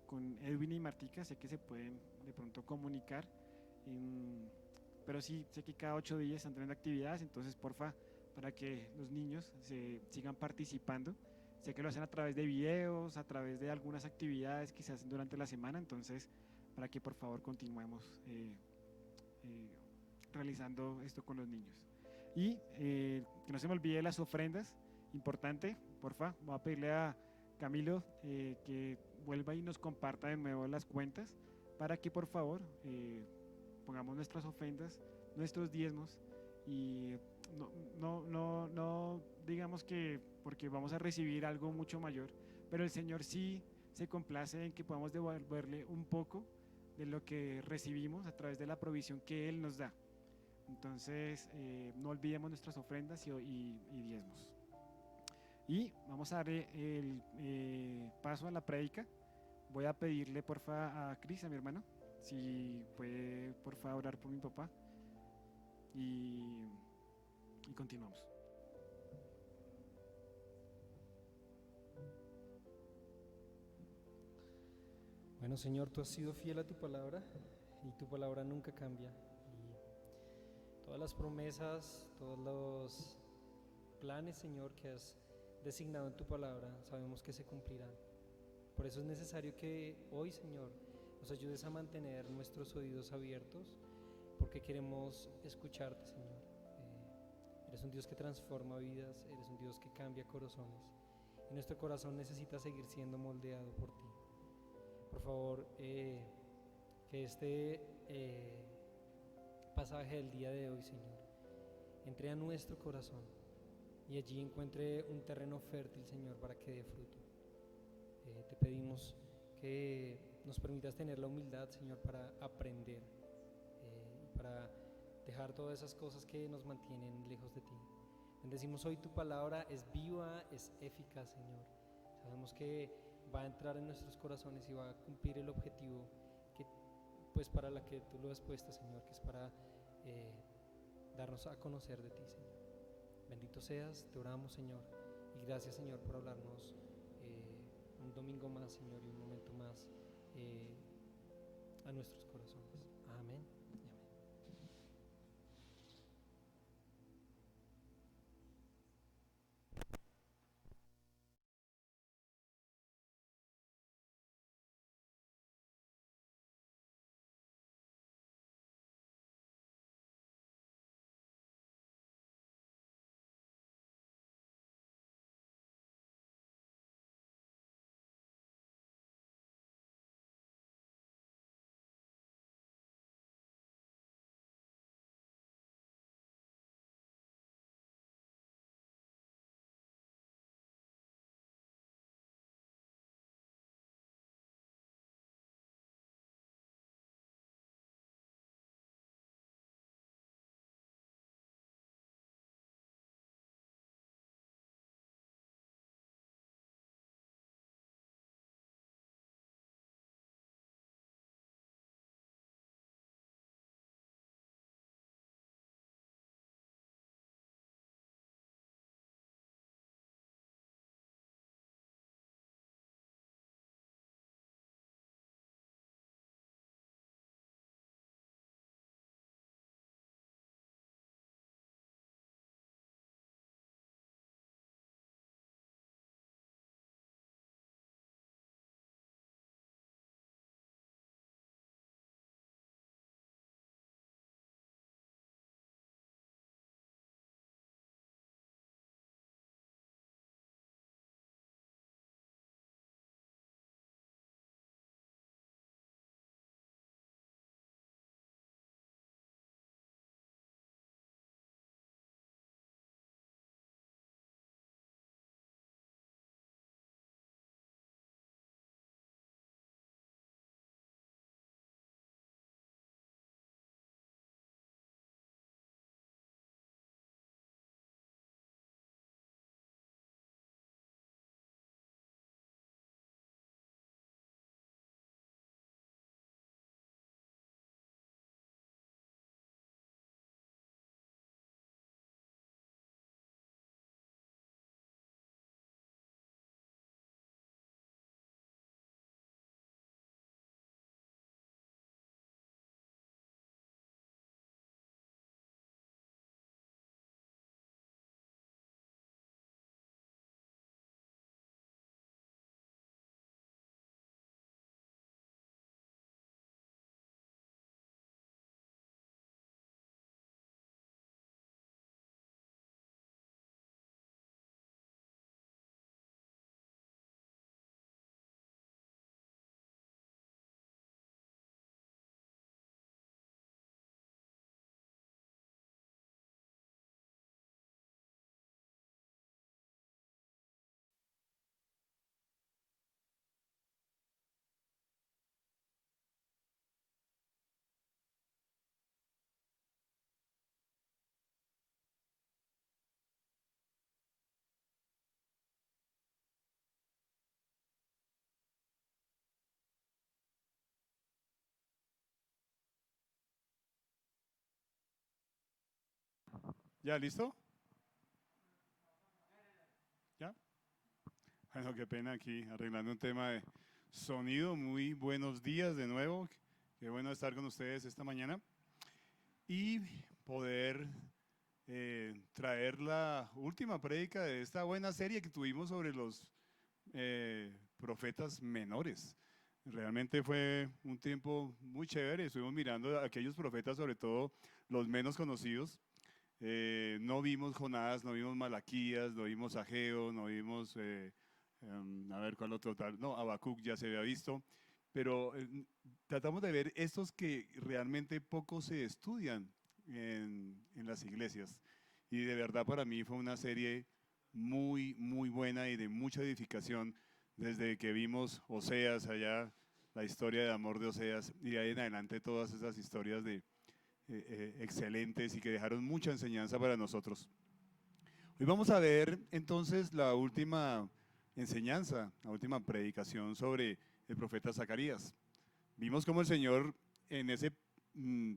con Edwin y Martica, sé que se pueden de pronto comunicar, pero sí, sé que cada 8 días están teniendo actividades, entonces porfa, para que los niños se sigan participando. Sé que lo hacen a través de videos, a través de algunas actividades que se hacen durante la semana, entonces para que por favor continuemos realizando esto con los niños. Y que no se me olvide las ofrendas, importante, porfa, voy a pedirle a Camilo que vuelva y nos comparta de nuevo las cuentas para que por favor pongamos nuestras ofrendas, nuestros diezmos y no digamos que porque vamos a recibir algo mucho mayor, pero el Señor sí se complace en que podamos devolverle un poco de lo que recibimos a través de la provisión que Él nos da. Entonces no olvidemos nuestras ofrendas y diezmos. Y vamos a darle el paso a la prédica. Voy a pedirle porfa a Cris, a mi hermano, si puede porfa orar por mi papá y continuamos. Bueno, Señor, tú has sido fiel a tu palabra y tu palabra nunca cambia. Y todas las promesas, todos los planes, Señor, que has designado en tu palabra, sabemos que se cumplirán. Por eso es necesario que hoy, Señor, nos ayudes a mantener nuestros oídos abiertos, porque queremos escucharte, Señor. Eres un Dios que transforma vidas, eres un Dios que cambia corazones, y nuestro corazón necesita seguir siendo moldeado por ti. Por favor, que este pasaje del día de hoy, Señor, entre a nuestro corazón y allí encuentre un terreno fértil, Señor, para que dé fruto. Te pedimos que nos permitas tener la humildad, Señor, para aprender y para dejar todas esas cosas que nos mantienen lejos de ti. Bendecimos hoy tu palabra, es viva, es eficaz, Señor. Sabemos que va a entrar en nuestros corazones y va a cumplir el objetivo que, pues, para la que tú lo has puesto, Señor, que es para darnos a conocer de ti, Señor. Bendito seas, te oramos, Señor, y gracias, Señor, por hablarnos un domingo más, Señor, y un momento más a nuestros corazones. Amén y amén. ¿Ya listo? ¿Ya? Bueno, qué pena aquí arreglando un tema de sonido. Muy buenos días de nuevo. Qué bueno estar con ustedes esta mañana y poder traer la última prédica de esta buena serie que tuvimos sobre los profetas menores. Realmente fue un tiempo muy chévere. Estuvimos mirando a aquellos profetas, sobre todo los menos conocidos. No vimos Jonás, no vimos Malaquías, no vimos Ageo, no vimos, a ver cuál otro tal, no, Habacuc ya se había visto, pero tratamos de ver estos que realmente poco se estudian en las iglesias. Y de verdad para mí fue una serie muy, muy buena y de mucha edificación desde que vimos Oseas allá, la historia de amor de Oseas, y de ahí en adelante todas esas historias excelentes y que dejaron mucha enseñanza para nosotros. Hoy vamos a ver entonces la última enseñanza, la última predicación sobre el profeta Zacarías. Vimos cómo el Señor en ese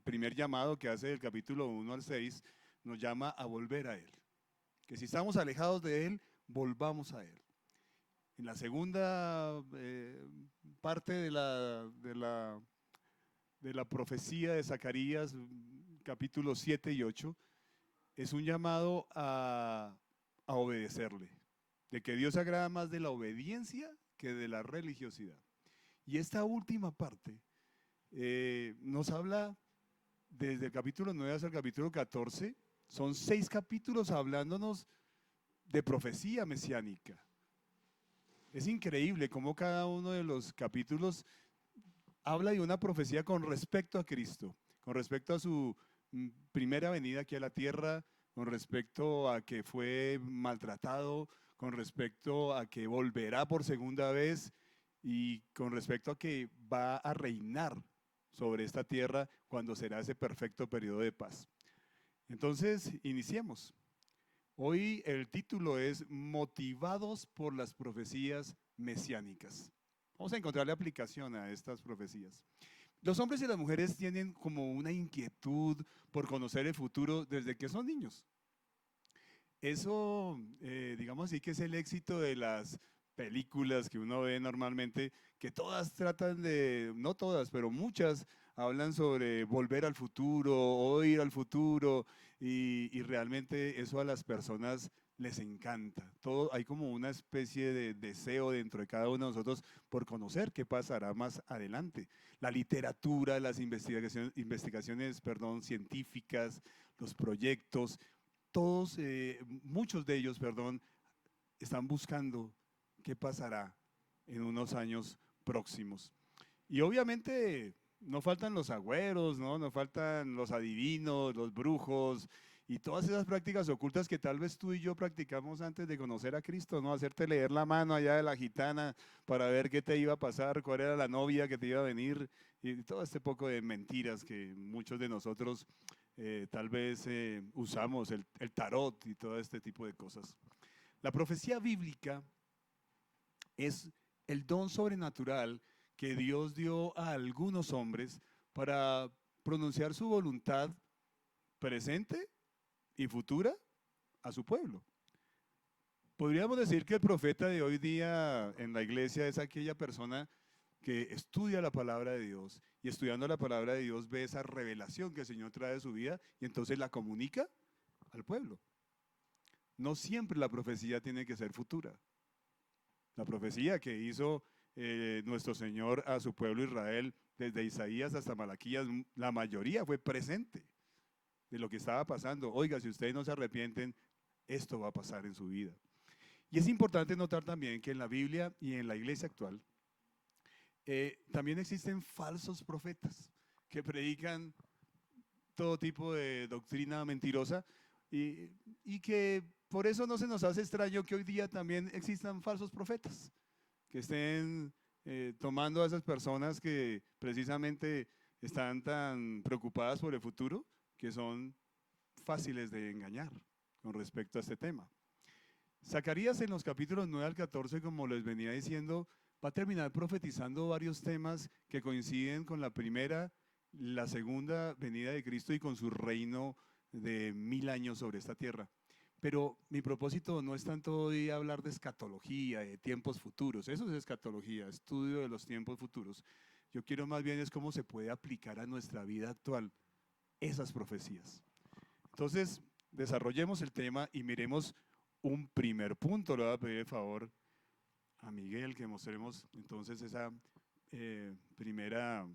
primer llamado que hace del capítulo 1 al 6 nos llama a volver a Él. Que si estamos alejados de Él, volvamos a Él. En la segunda parte de la profecía de Zacarías, capítulos 7 y 8, es un llamado a obedecerle, de que Dios se agrada más de la obediencia que de la religiosidad. Y esta última parte nos habla desde el capítulo 9 hasta el capítulo 14, son 6 capítulos hablándonos de profecía mesiánica. Es increíble cómo cada uno de los capítulos habla de una profecía con respecto a Cristo, con respecto a su primera venida aquí a la tierra, con respecto a que fue maltratado, con respecto a que volverá por segunda vez y con respecto a que va a reinar sobre esta tierra cuando será ese perfecto periodo de paz. Entonces, iniciemos. Hoy el título es Motivados por las profecías mesiánicas. Vamos a encontrarle aplicación a estas profecías. Los hombres y las mujeres tienen como una inquietud por conocer el futuro desde que son niños. Eso, digamos así, que es el éxito de las películas que uno ve normalmente, que todas tratan de, no todas, pero muchas hablan sobre volver al futuro o ir al futuro y realmente eso a las personas les encanta. Todo, hay como una especie de deseo dentro de cada uno de nosotros por conocer qué pasará más adelante. La literatura, las investigaciones, científicas, los proyectos, todos, muchos de ellos, están buscando qué pasará en unos años próximos. Y obviamente no faltan los agüeros, no faltan los adivinos, los brujos y todas esas prácticas ocultas que tal vez tú y yo practicamos antes de conocer a Cristo, ¿no? Hacerte leer la mano allá de la gitana para ver qué te iba a pasar, cuál era la novia que te iba a venir y todo este poco de mentiras que muchos de nosotros tal vez usamos, el tarot y todo este tipo de cosas. La profecía bíblica es el don sobrenatural que Dios dio a algunos hombres para pronunciar su voluntad presente y futura a su pueblo. Podríamos decir que el profeta de hoy día en la iglesia es aquella persona que estudia la palabra de Dios y estudiando la palabra de Dios ve esa revelación que el Señor trae de su vida y entonces la comunica al pueblo. No siempre la profecía tiene que ser futura. La profecía que hizo nuestro Señor a su pueblo Israel, desde Isaías hasta Malaquías, la mayoría fue presente de lo que estaba pasando. Oiga, si ustedes no se arrepienten, esto va a pasar en su vida. Y es importante notar también que en la Biblia y en la iglesia actual, también existen falsos profetas que predican todo tipo de doctrina mentirosa y que por eso no se nos hace extraño que hoy día también existan falsos profetas que estén tomando a esas personas que precisamente están tan preocupadas por el futuro que son fáciles de engañar con respecto a este tema. Zacarías en los capítulos 9 al 14, como les venía diciendo, va a terminar profetizando varios temas que coinciden con la primera, la segunda venida de Cristo y con su reino de 1000 años sobre esta tierra. Pero mi propósito no es tanto hoy hablar de escatología, de tiempos futuros. Eso es escatología, estudio de los tiempos futuros. Yo quiero más bien es cómo se puede aplicar a nuestra vida actual esas profecías. Entonces, desarrollemos el tema y miremos un primer punto. Le voy a pedir el favor a Miguel que mostremos entonces esa primera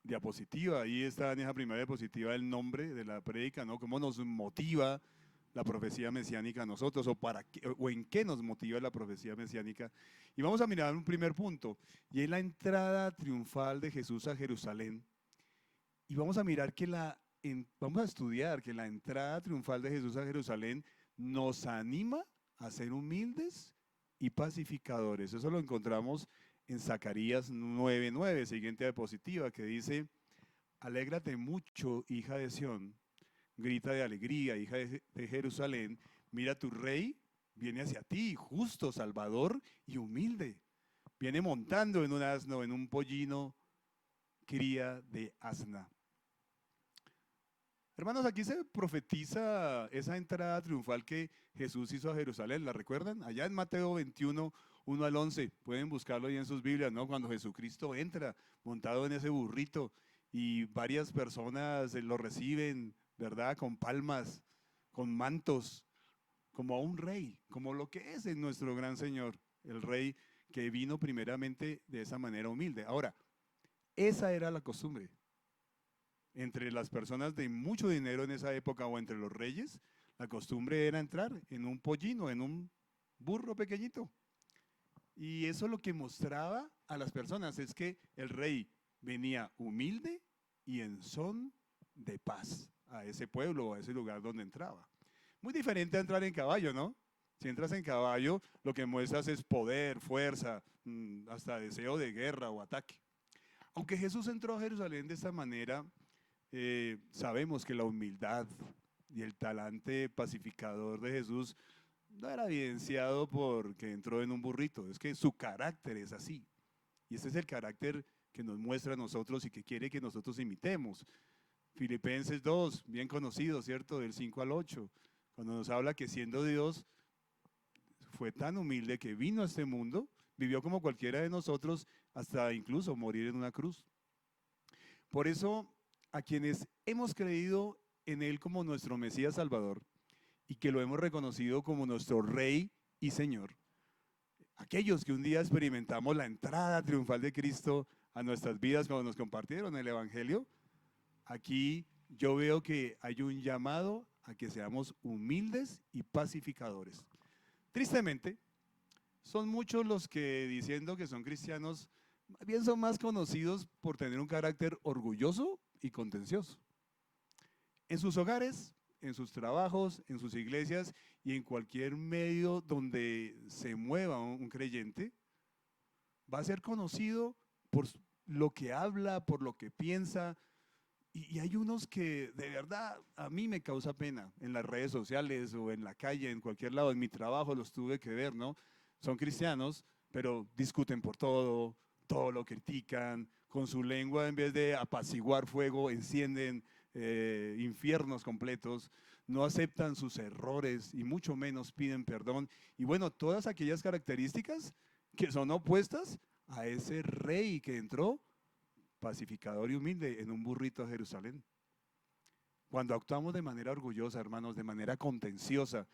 diapositiva. Ahí está en esa primera diapositiva el nombre de la prédica, ¿no? Cómo nos motiva la profecía mesiánica a nosotros o en qué nos motiva la profecía mesiánica. Y vamos a mirar un primer punto y es la entrada triunfal de Jesús a Jerusalén. Y vamos a mirar vamos a estudiar que la entrada triunfal de Jesús a Jerusalén nos anima a ser humildes y pacificadores. Eso lo encontramos en Zacarías 9:9, siguiente diapositiva, que dice: alégrate mucho, hija de Sión, grita de alegría, hija de Jerusalén, mira tu rey viene hacia ti, justo, salvador y humilde. Viene montando en un asno, en un pollino, cría de asna. Hermanos, aquí se profetiza esa entrada triunfal que Jesús hizo a Jerusalén, ¿la recuerdan? Allá en Mateo 21, 1 al 11, pueden buscarlo ahí en sus Biblias, ¿no? Cuando Jesucristo entra montado en ese burrito y varias personas lo reciben, ¿verdad? Con palmas, con mantos, como a un rey, como lo que es en nuestro gran Señor, el rey que vino primeramente de esa manera humilde. Ahora, esa era la costumbre. Entre las personas de mucho dinero en esa época o entre los reyes, la costumbre era entrar en un pollino, en un burro pequeñito. Y eso lo que mostraba a las personas es que el rey venía humilde y en son de paz a ese pueblo o a ese lugar donde entraba. Muy diferente a entrar en caballo, ¿no? Si entras en caballo, lo que muestras es poder, fuerza, hasta deseo de guerra o ataque. Aunque Jesús entró a Jerusalén de esta manera, sabemos que la humildad y el talante pacificador de Jesús no era evidenciado porque entró en un burrito, es que su carácter es así. Y ese es el carácter que nos muestra a nosotros y que quiere que nosotros imitemos. Filipenses 2, bien conocido, ¿cierto? Del 5 al 8, cuando nos habla que siendo Dios fue tan humilde que vino a este mundo, vivió como cualquiera de nosotros, hasta incluso morir en una cruz. Por eso, a quienes hemos creído en Él como nuestro Mesías Salvador y que lo hemos reconocido como nuestro Rey y Señor, aquellos que un día experimentamos la entrada triunfal de Cristo a nuestras vidas cuando nos compartieron el Evangelio, aquí yo veo que hay un llamado a que seamos humildes y pacificadores. Tristemente, son muchos los que diciendo que son cristianos, bien son más conocidos por tener un carácter orgulloso y contencioso. En sus hogares, en sus trabajos, en sus iglesias y en cualquier medio donde se mueva un creyente, va a ser conocido por lo que habla, por lo que piensa. Y hay unos que de verdad a mí me causa pena en las redes sociales o en la calle, en cualquier lado, en mi trabajo los tuve que ver, ¿no? Son cristianos, pero discuten por todo, todo lo critican, con su lengua en vez de apaciguar fuego, encienden infiernos completos, no aceptan sus errores y mucho menos piden perdón. Y bueno, todas aquellas características que son opuestas a ese rey que entró pacificador y humilde en un burrito a Jerusalén. Cuando actuamos de manera orgullosa, hermanos, de manera contenciosa,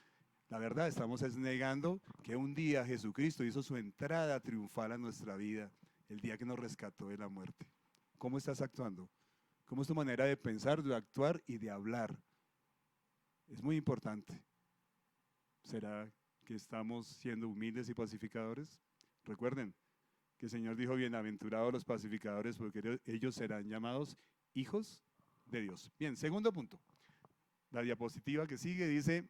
la verdad estamos negando que un día Jesucristo hizo su entrada triunfal a nuestra vida, el día que nos rescató de la muerte. ¿Cómo estás actuando? ¿Cómo es tu manera de pensar, de actuar y de hablar? Es muy importante. ¿Será que estamos siendo humildes y pacificadores? Recuerden que el Señor dijo: bienaventurados los pacificadores, porque ellos serán llamados hijos de Dios. Bien, segundo punto. La diapositiva que sigue dice: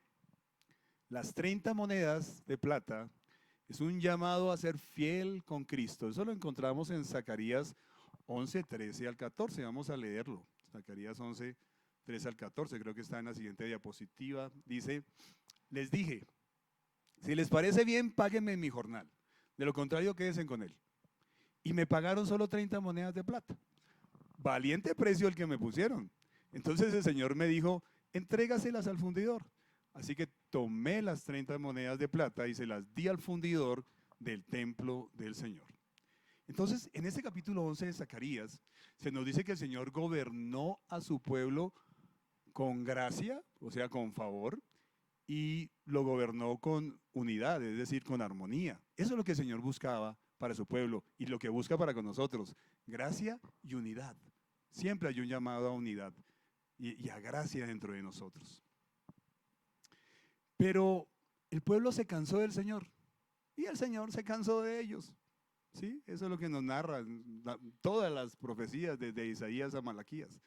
las 30 monedas de plata es un llamado a ser fiel con Cristo. Eso lo encontramos en Zacarías 11, 13 al 14. Vamos a leerlo. Zacarías 11, 13 al 14, creo que está en la siguiente diapositiva. Dice: les dije, si les parece bien, páguenme mi jornal. De lo contrario, quédense con él. Y me pagaron solo 30 monedas de plata. Valiente precio el que me pusieron. Entonces el Señor me dijo: entrégaselas al fundidor. Así que tomé las 30 monedas de plata y se las di al fundidor del templo del Señor. Entonces, en este capítulo 11 de Zacarías, se nos dice que el Señor gobernó a su pueblo con gracia, o sea, con favor, y lo gobernó con unidad, es decir, con armonía. Eso es lo que el Señor buscaba para su pueblo y lo que busca para con nosotros: gracia y unidad. Siempre hay un llamado a unidad y a gracia dentro de nosotros. Pero el pueblo se cansó del Señor y el Señor se cansó de ellos. ¿Sí? Eso es lo que nos narran todas las profecías desde Isaías a Malaquías.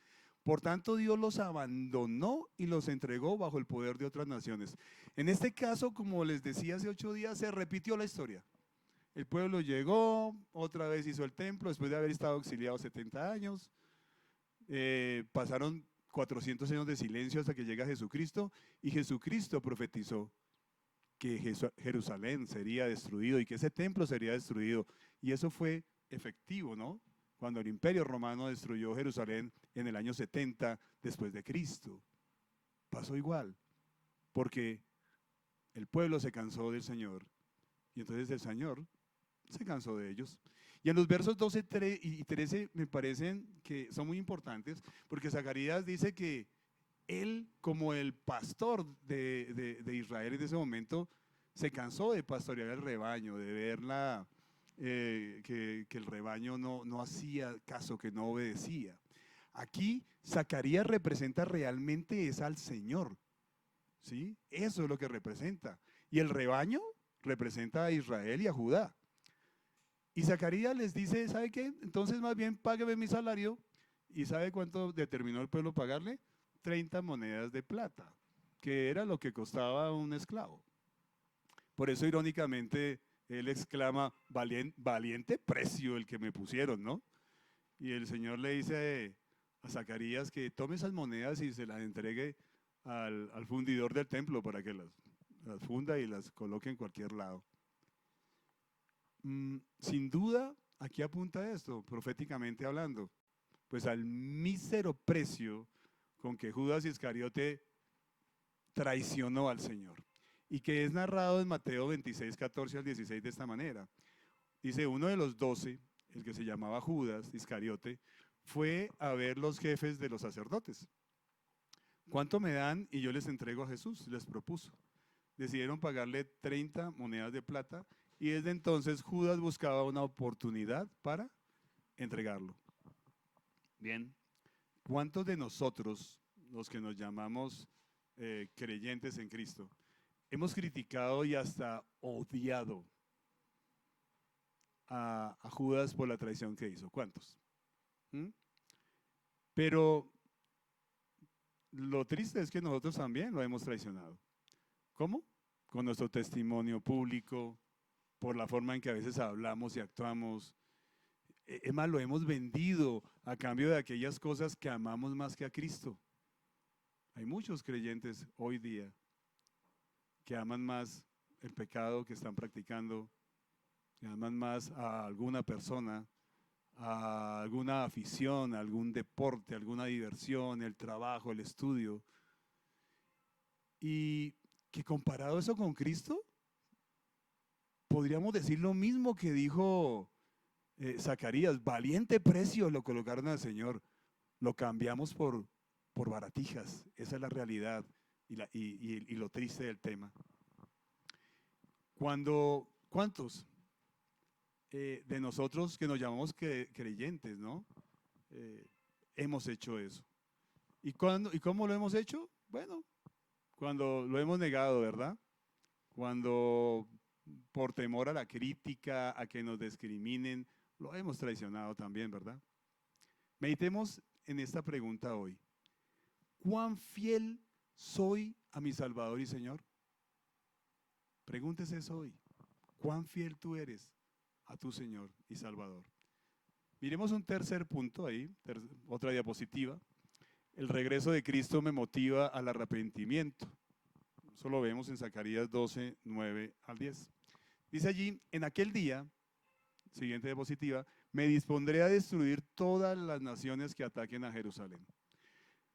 Por tanto, Dios los abandonó y los entregó bajo el poder de otras naciones. En este caso, como les decía hace 8 días, se repitió la historia. El pueblo llegó, otra vez hizo el templo, después de haber estado exiliado 70 años. Pasaron 400 años de silencio hasta que llega Jesucristo, y Jesucristo profetizó que Jerusalén sería destruido y que ese templo sería destruido. Y eso fue efectivo, ¿no? Cuando el Imperio Romano destruyó Jerusalén en el año 70 después de Cristo. Pasó igual, porque el pueblo se cansó del Señor, y entonces el Señor se cansó de ellos. Y en los versos 12 y 13 me parecen que son muy importantes, porque Zacarías dice que él, como el pastor de Israel en ese momento, se cansó de pastorear el rebaño, de ver que el rebaño no hacía caso, que no obedecía. Aquí Zacarías representa realmente es al Señor, ¿sí? Eso es lo que representa. Y el rebaño representa a Israel y a Judá. Y Zacarías les dice, ¿sabe qué? Entonces más bien págueme mi salario. ¿Y sabe cuánto determinó el pueblo pagarle? 30 monedas de plata, que era lo que costaba un esclavo. Por eso, irónicamente, él exclama, valiente precio el que me pusieron, ¿no? Y el Señor le dice a Zacarías que tome esas monedas y se las entregue al fundidor del templo para que las funda y las coloque en cualquier lado. Sin duda, aquí apunta esto, proféticamente hablando, pues al mísero precio con que Judas Iscariote traicionó al Señor, y que es narrado en Mateo 26, 14 al 16 de esta manera. Dice, uno de los 12, el que se llamaba Judas Iscariote, fue a ver los jefes de los sacerdotes. ¿Cuánto me dan y yo les entrego a Jesús? Les propuso. Decidieron pagarle 30 monedas de plata, y desde entonces Judas buscaba una oportunidad para entregarlo. Bien, ¿cuántos de nosotros, los que nos llamamos creyentes en Cristo, hemos criticado y hasta odiado a Judas por la traición que hizo? ¿Cuántos? Pero lo triste es que nosotros también lo hemos traicionado. ¿Cómo? Con nuestro testimonio público, por la forma en que a veces hablamos y actuamos. Es más, lo hemos vendido a cambio de aquellas cosas que amamos más que a Cristo. Hay muchos creyentes hoy día que aman más el pecado que están practicando, que aman más a alguna persona, a alguna afición, a algún deporte, alguna diversión, el trabajo, el estudio. Y que comparado eso con Cristo, podríamos decir lo mismo que dijo Zacarías, valiente precio lo colocaron al Señor, lo cambiamos por baratijas. Esa es la realidad y lo triste del tema. ¿Cuántos de nosotros que nos llamamos creyentes, ¿no? Hemos hecho eso? ¿Y cómo lo hemos hecho? Bueno, cuando lo hemos negado, ¿verdad? Cuando por temor a la crítica, a que nos discriminen, lo hemos traicionado también, ¿verdad? Meditemos en esta pregunta hoy. ¿Cuán fiel soy a mi Salvador y Señor? Pregúntese eso hoy. ¿Cuán fiel tú eres a tu Señor y Salvador? Miremos un tercer punto ahí, otra diapositiva. El regreso de Cristo me motiva al arrepentimiento. Eso lo vemos en Zacarías 12, 9 al 10. Dice allí, en aquel día, siguiente diapositiva, me dispondré a destruir todas las naciones que ataquen a Jerusalén.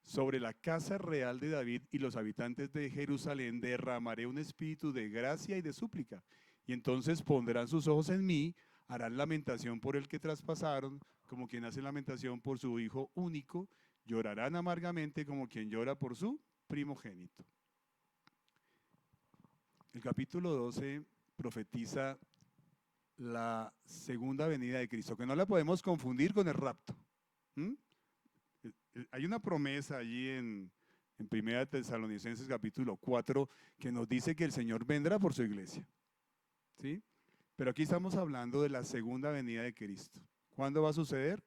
Sobre la casa real de David y los habitantes de Jerusalén derramaré un espíritu de gracia y de súplica. Y entonces pondrán sus ojos en mí, harán lamentación por el que traspasaron, como quien hace lamentación por su hijo único, llorarán amargamente como quien llora por su primogénito. El capítulo 12 profetiza la segunda venida de Cristo, que no la podemos confundir con el rapto. Hay una promesa allí en 1 Tesalonicenses capítulo 4 que nos dice que el Señor vendrá por su iglesia, ¿sí? Pero aquí estamos hablando de la segunda venida de Cristo. ¿Cuándo va a suceder?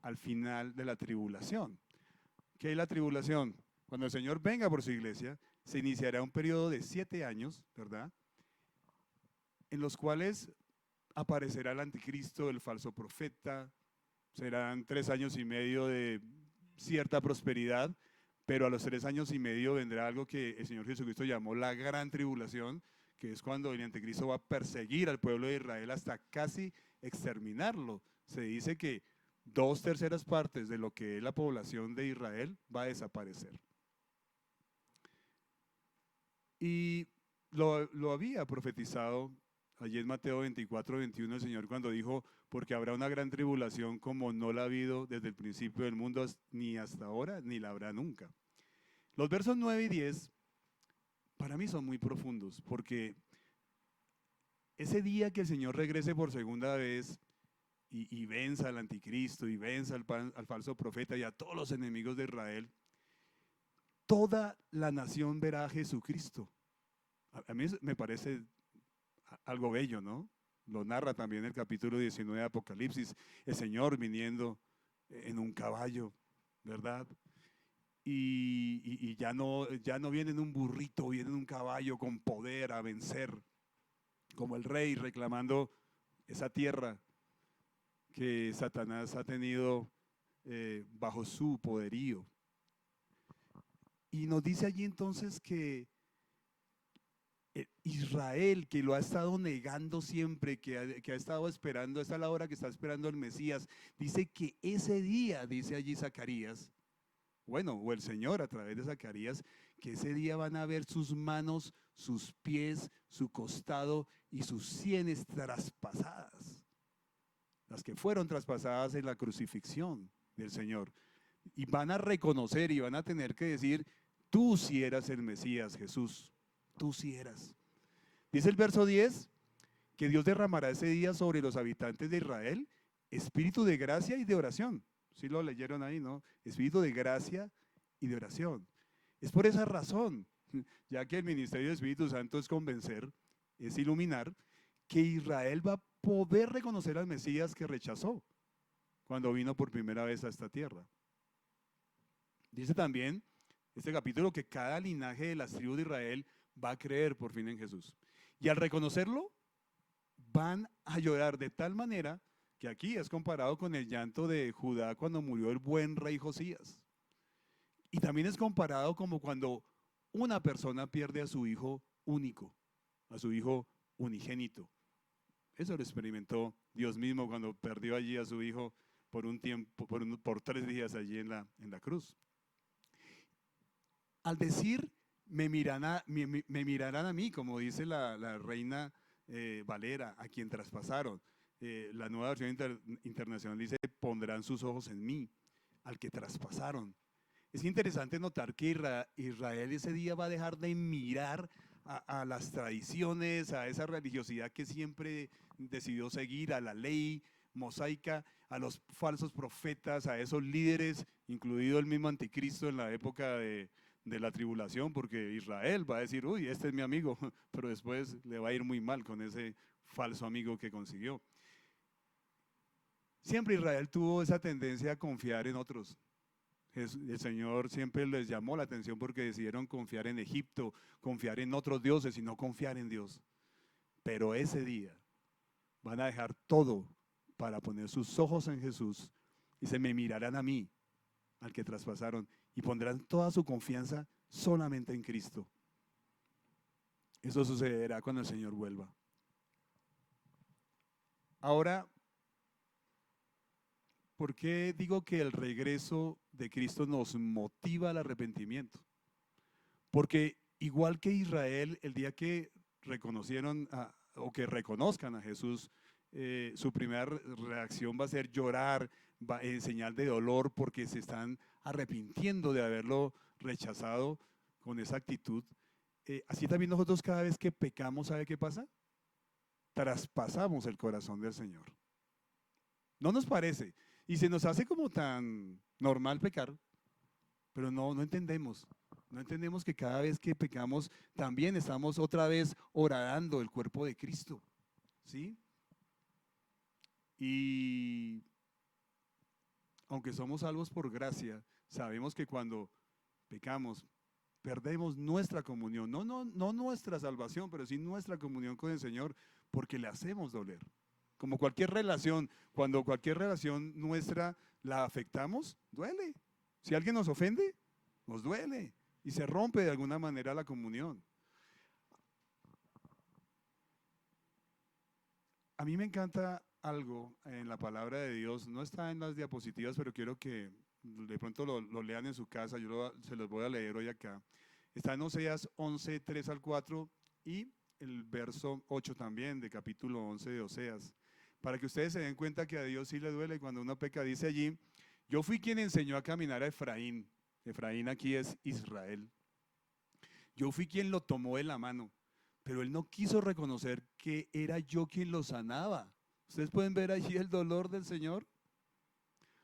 Al final de la tribulación. ¿Qué es la tribulación? Cuando el Señor venga por su iglesia, se iniciará un periodo de 7 años, ¿verdad? En los cuales aparecerá el anticristo, el falso profeta. Serán 3 años y medio de cierta prosperidad, pero a los 3 años y medio vendrá algo que el Señor Jesucristo llamó la gran tribulación, que es cuando el anticristo va a perseguir al pueblo de Israel hasta casi exterminarlo. Se dice que 2/3 partes de lo que es la población de Israel va a desaparecer. Y lo había profetizado allí en Mateo 24:21 el Señor cuando dijo, porque habrá una gran tribulación como no la ha habido desde el principio del mundo ni hasta ahora, ni la habrá nunca. Los versos 9 y 10 para mí son muy profundos, porque ese día que el Señor regrese por segunda vez y venza al anticristo y venza al falso profeta y a todos los enemigos de Israel, toda la nación verá a Jesucristo. A mí me parece algo bello, ¿no? Lo narra también el capítulo 19 de Apocalipsis, el Señor viniendo en un caballo, ¿verdad? Y ya no viene en un burrito, viene en un caballo con poder a vencer, como el rey reclamando esa tierra que Satanás ha tenido bajo su poderío. Y nos dice allí entonces que Israel, que lo ha estado negando siempre, que ha estado esperando, esta es la hora que está esperando el Mesías, dice que ese día, dice allí Zacarías, bueno, o el Señor a través de Zacarías, que ese día van a ver sus manos, sus pies, su costado y sus sienes traspasadas, las que fueron traspasadas en la crucifixión del Señor. Y van a reconocer y van a tener que decir, tú sí eras el Mesías, Jesús, tú sí eras. Dice el verso 10, que Dios derramará ese día sobre los habitantes de Israel espíritu de gracia y de oración. ¿Sí lo leyeron ahí, no? Espíritu de gracia y de oración. Es por esa razón, ya que el ministerio del Espíritu Santo es convencer, es iluminar, que Israel va a poder reconocer al Mesías que rechazó cuando vino por primera vez a esta tierra. Dice también este capítulo que cada linaje de las tribus de Israel va a creer por fin en Jesús. Y al reconocerlo, van a llorar de tal manera que aquí es comparado con el llanto de Judá cuando murió el buen rey Josías. Y también es comparado como cuando una persona pierde a su hijo único, a su hijo unigénito. Eso lo experimentó Dios mismo cuando perdió allí a su hijo por un tiempo, por 3 días allí en la cruz. Al decir, me mirarán a mí, como dice la reina Valera, a quien traspasaron. La nueva versión internacional dice, pondrán sus ojos en mí, al que traspasaron. Es interesante notar que Israel ese día va a dejar de mirar a las tradiciones, a esa religiosidad que siempre decidió seguir, a la ley mosaica, a los falsos profetas, a esos líderes, incluido el mismo anticristo en la época de la tribulación, porque Israel va a decir, uy, este es mi amigo, pero después le va a ir muy mal con ese falso amigo que consiguió. Siempre Israel tuvo esa tendencia a confiar en otros. El Señor siempre les llamó la atención porque decidieron confiar en Egipto, confiar en otros dioses y no confiar en Dios. Pero ese día van a dejar todo para poner sus ojos en Jesús y se me mirarán a mí, al que traspasaron, y pondrán toda su confianza solamente en Cristo. Eso sucederá cuando el Señor vuelva. Ahora, ¿por qué digo que el regreso de Cristo nos motiva al arrepentimiento? Porque igual que Israel, el día que reconocieron o que reconozcan a Jesús, su primera reacción va a ser llorar, en señal de dolor, porque se están arrepintiendo de haberlo rechazado con esa actitud. Así también nosotros cada vez que pecamos, ¿sabe qué pasa? Traspasamos el corazón del Señor. ¿No nos parece? Y se nos hace como tan normal pecar, pero no entendemos. No entendemos que cada vez que pecamos también estamos otra vez horadando el cuerpo de Cristo. ¿Sí? Y aunque somos salvos por gracia, sabemos que cuando pecamos, perdemos nuestra comunión, no nuestra salvación, pero sí nuestra comunión con el Señor, porque le hacemos doler. Como cualquier relación, cuando cualquier relación nuestra la afectamos, duele. Si alguien nos ofende, nos duele y se rompe de alguna manera la comunión. A mí me encanta algo en la palabra de Dios, no está en las diapositivas, pero quiero que de pronto lo lean en su casa, se los voy a leer hoy acá. Está en Oseas 11, 3 al 4 y el verso 8 también de capítulo 11 de Oseas, para que ustedes se den cuenta que a Dios sí le duele cuando uno peca. Dice allí: yo fui quien enseñó a caminar a Efraín. Efraín aquí es Israel. Yo fui quien lo tomó de la mano, pero él no quiso reconocer que era yo quien lo sanaba. Ustedes pueden ver allí el dolor del Señor.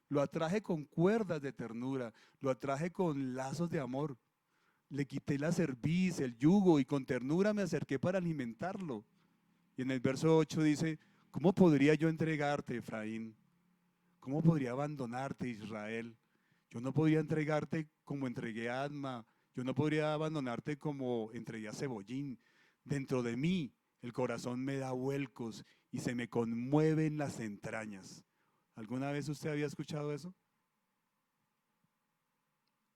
Lo atraje con cuerdas de ternura, lo atraje con lazos de amor. Le quité la cerviz, el yugo, y con ternura me acerqué para alimentarlo. Y en el verso 8 dice: ¿cómo podría yo entregarte, Efraín? ¿Cómo podría abandonarte, Israel? Yo no podría entregarte como entregué a Adma. Yo no podría abandonarte como entregué a Cebollín. Dentro de mí el corazón me da vuelcos y se me conmueven las entrañas. ¿Alguna vez usted había escuchado eso?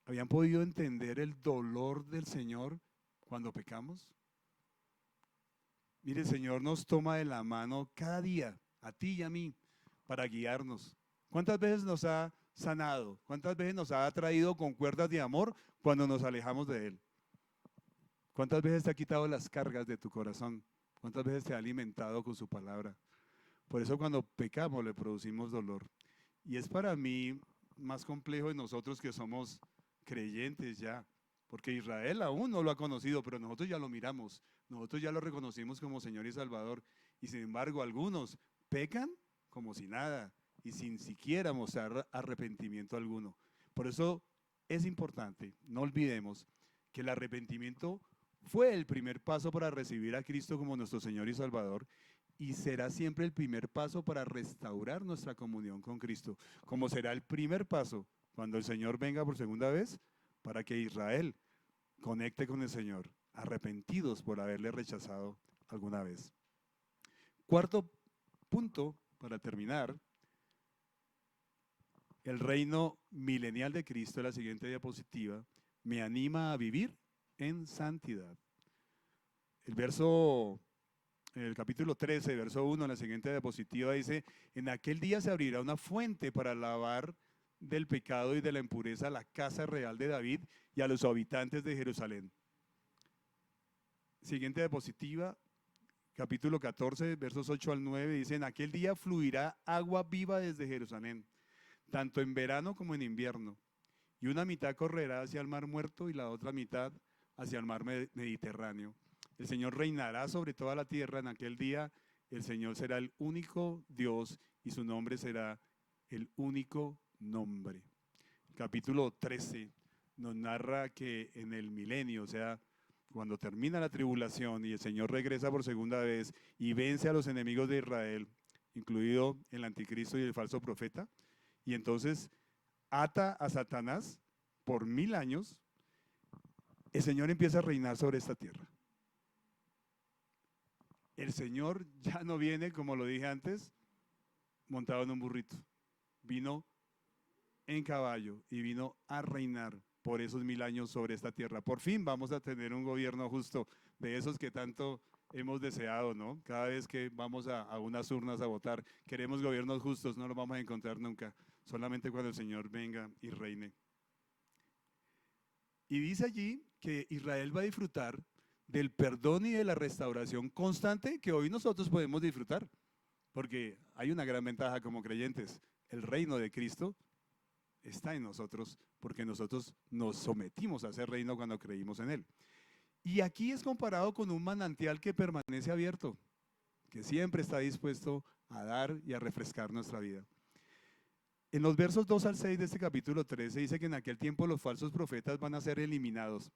¿Habían podido entender el dolor del Señor cuando pecamos? Mire, el Señor nos toma de la mano cada día, a ti y a mí, para guiarnos. ¿Cuántas veces nos ha sanado? ¿Cuántas veces nos ha traído con cuerdas de amor cuando nos alejamos de Él? ¿Cuántas veces te ha quitado las cargas de tu corazón? ¿Cuántas veces te ha alimentado con su palabra? Por eso cuando pecamos le producimos dolor. Y es para mí más complejo en nosotros que somos creyentes ya, porque Israel aún no lo ha conocido, pero nosotros ya lo miramos, nosotros ya lo reconocimos como Señor y Salvador, y sin embargo algunos pecan como si nada y sin siquiera mostrar arrepentimiento alguno. Por eso es importante, no olvidemos que el arrepentimiento fue el primer paso para recibir a Cristo como nuestro Señor y Salvador, y será siempre el primer paso para restaurar nuestra comunión con Cristo, como será el primer paso cuando el Señor venga por segunda vez, para que Israel conecte con el Señor, arrepentidos por haberle rechazado alguna vez. Cuarto punto, para terminar, el reino milenial de Cristo, la siguiente diapositiva, me anima a vivir en santidad. El capítulo 13, verso 1, en la siguiente diapositiva dice: en aquel día se abrirá una fuente para lavar del pecado y de la impureza a la casa real de David y a los habitantes de Jerusalén. Siguiente diapositiva, capítulo 14, versos 8 al 9, dice: en aquel día fluirá agua viva desde Jerusalén, tanto en verano como en invierno, y una mitad correrá hacia el mar muerto y la otra mitad hacia el mar Mediterráneo. El Señor reinará sobre toda la tierra. En aquel día el Señor será el único Dios y su nombre será el único nombre. Capítulo 13 nos narra que en el milenio, o sea, cuando termina la tribulación y el Señor regresa por segunda vez y vence a los enemigos de Israel, incluido el anticristo y el falso profeta, y entonces ata a Satanás por 1000 años, el Señor empieza a reinar sobre esta tierra. El Señor ya no viene, como lo dije antes, montado en un burrito. Vino en caballo y vino a reinar por esos 1000 años sobre esta tierra. Por fin vamos a tener un gobierno justo, de esos que tanto hemos deseado, ¿no? Cada vez que vamos a unas urnas a votar, queremos gobiernos justos, no los vamos a encontrar nunca, solamente cuando el Señor venga y reine. Y dice allí que Israel va a disfrutar del perdón y de la restauración constante que hoy nosotros podemos disfrutar, porque hay una gran ventaja como creyentes: el reino de Cristo está en nosotros, porque nosotros nos sometimos a ese reino cuando creímos en Él. Y aquí es comparado con un manantial que permanece abierto, que siempre está dispuesto a dar y a refrescar nuestra vida. En los versos 2 al 6 de este capítulo 13 dice que en aquel tiempo los falsos profetas van a ser eliminados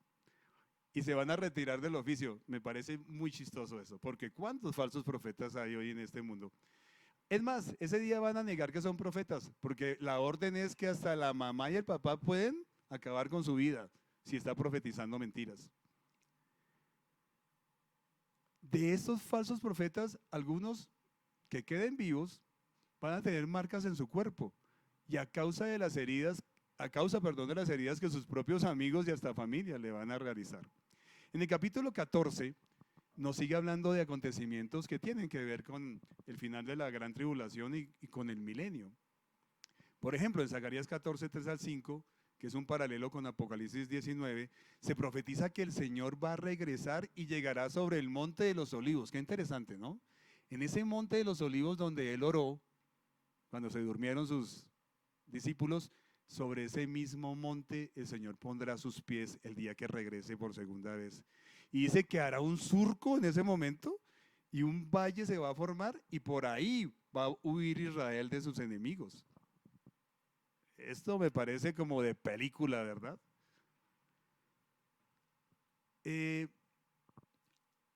y se van a retirar del oficio. Me parece muy chistoso eso, porque ¿cuántos falsos profetas hay hoy en este mundo? Es más, ese día van a negar que son profetas, porque la orden es que hasta la mamá y el papá pueden acabar con su vida si está profetizando mentiras. De estos falsos profetas, algunos que queden vivos van a tener marcas en su cuerpo y a causa de las heridas, de las heridas que sus propios amigos y hasta familia le van a realizar. En el capítulo 14 nos sigue hablando de acontecimientos que tienen que ver con el final de la gran tribulación y con el milenio. Por ejemplo, en Zacarías 14, 3 al 5, que es un paralelo con Apocalipsis 19, se profetiza que el Señor va a regresar y llegará sobre el monte de los olivos. Qué interesante, ¿no? En ese monte de los olivos donde él oró, cuando se durmieron sus discípulos, sobre ese mismo monte el Señor pondrá sus pies el día que regrese por segunda vez. Y dice que hará un surco en ese momento y un valle se va a formar y por ahí va a huir Israel de sus enemigos. Esto me parece como de película, ¿verdad?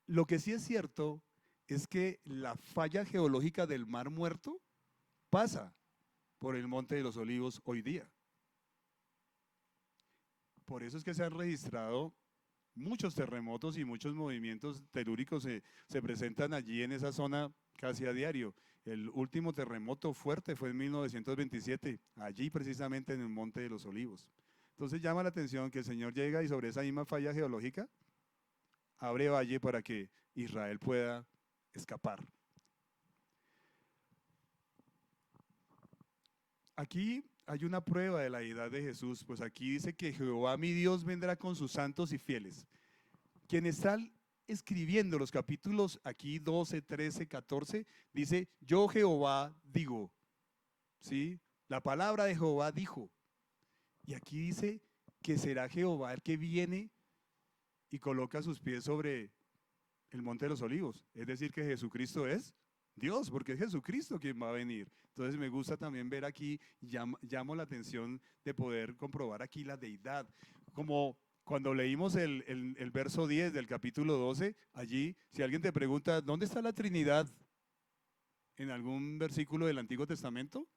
Lo que sí es cierto es que la falla geológica del Mar Muerto pasa por el Monte de los Olivos hoy día. Por eso es que se han registrado muchos terremotos y muchos movimientos telúricos se presentan allí en esa zona casi a diario. El último terremoto fuerte fue en 1927, allí precisamente en el Monte de los Olivos. Entonces llama la atención que el Señor llega y sobre esa misma falla geológica abre valle para que Israel pueda escapar. Aquí hay una prueba de la deidad de Jesús, pues aquí dice que Jehová mi Dios vendrá con sus santos y fieles. Quien está escribiendo los capítulos aquí 12, 13, 14, dice, yo Jehová digo, ¿sí? La palabra de Jehová dijo. Y aquí dice que será Jehová el que viene y coloca sus pies sobre el Monte de los Olivos. Es decir, que Jesucristo es Dios, porque es Jesucristo quien va a venir. Entonces me gusta también ver aquí, llamo la atención de poder comprobar aquí la deidad. Como cuando leímos el verso 10 del capítulo 12, allí, si alguien te pregunta, ¿dónde está la Trinidad? En algún versículo del Antiguo Testamento,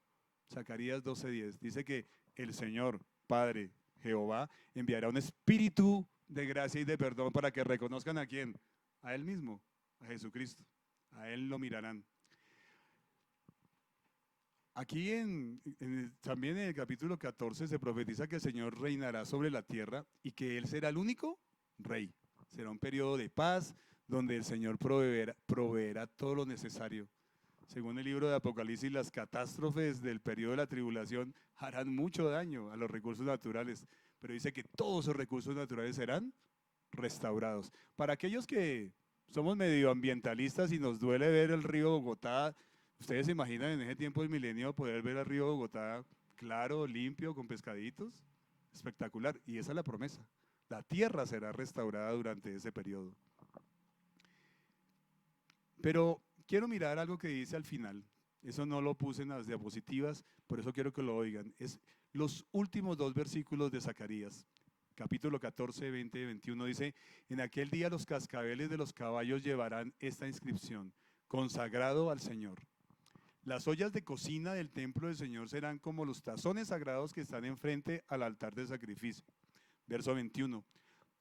Zacarías 12:10, dice que el Señor, Padre, Jehová, enviará un espíritu de gracia y de perdón para que reconozcan a quién, a Él mismo, a Jesucristo. A Él lo mirarán. Aquí también en el capítulo 14 se profetiza que el Señor reinará sobre la tierra y que Él será el único rey. Será un periodo de paz donde el Señor proveerá todo lo necesario. Según el libro de Apocalipsis, las catástrofes del periodo de la tribulación harán mucho daño a los recursos naturales, pero dice que todos esos recursos naturales serán restaurados. Para aquellos que somos medioambientalistas y nos duele ver el río Bogotá, ¿ustedes se imaginan en ese tiempo del milenio poder ver el río Bogotá claro, limpio, con pescaditos? Espectacular, y esa es la promesa. La tierra será restaurada durante ese periodo. Pero quiero mirar algo que dice al final. Eso no lo puse en las diapositivas, por eso quiero que lo oigan. Es los últimos dos versículos de Zacarías. Capítulo 14, 20 y 21 dice, en aquel día los cascabeles de los caballos llevarán esta inscripción, consagrado al Señor. Las ollas de cocina del templo del Señor serán como los tazones sagrados que están enfrente al altar de sacrificio. Verso 21,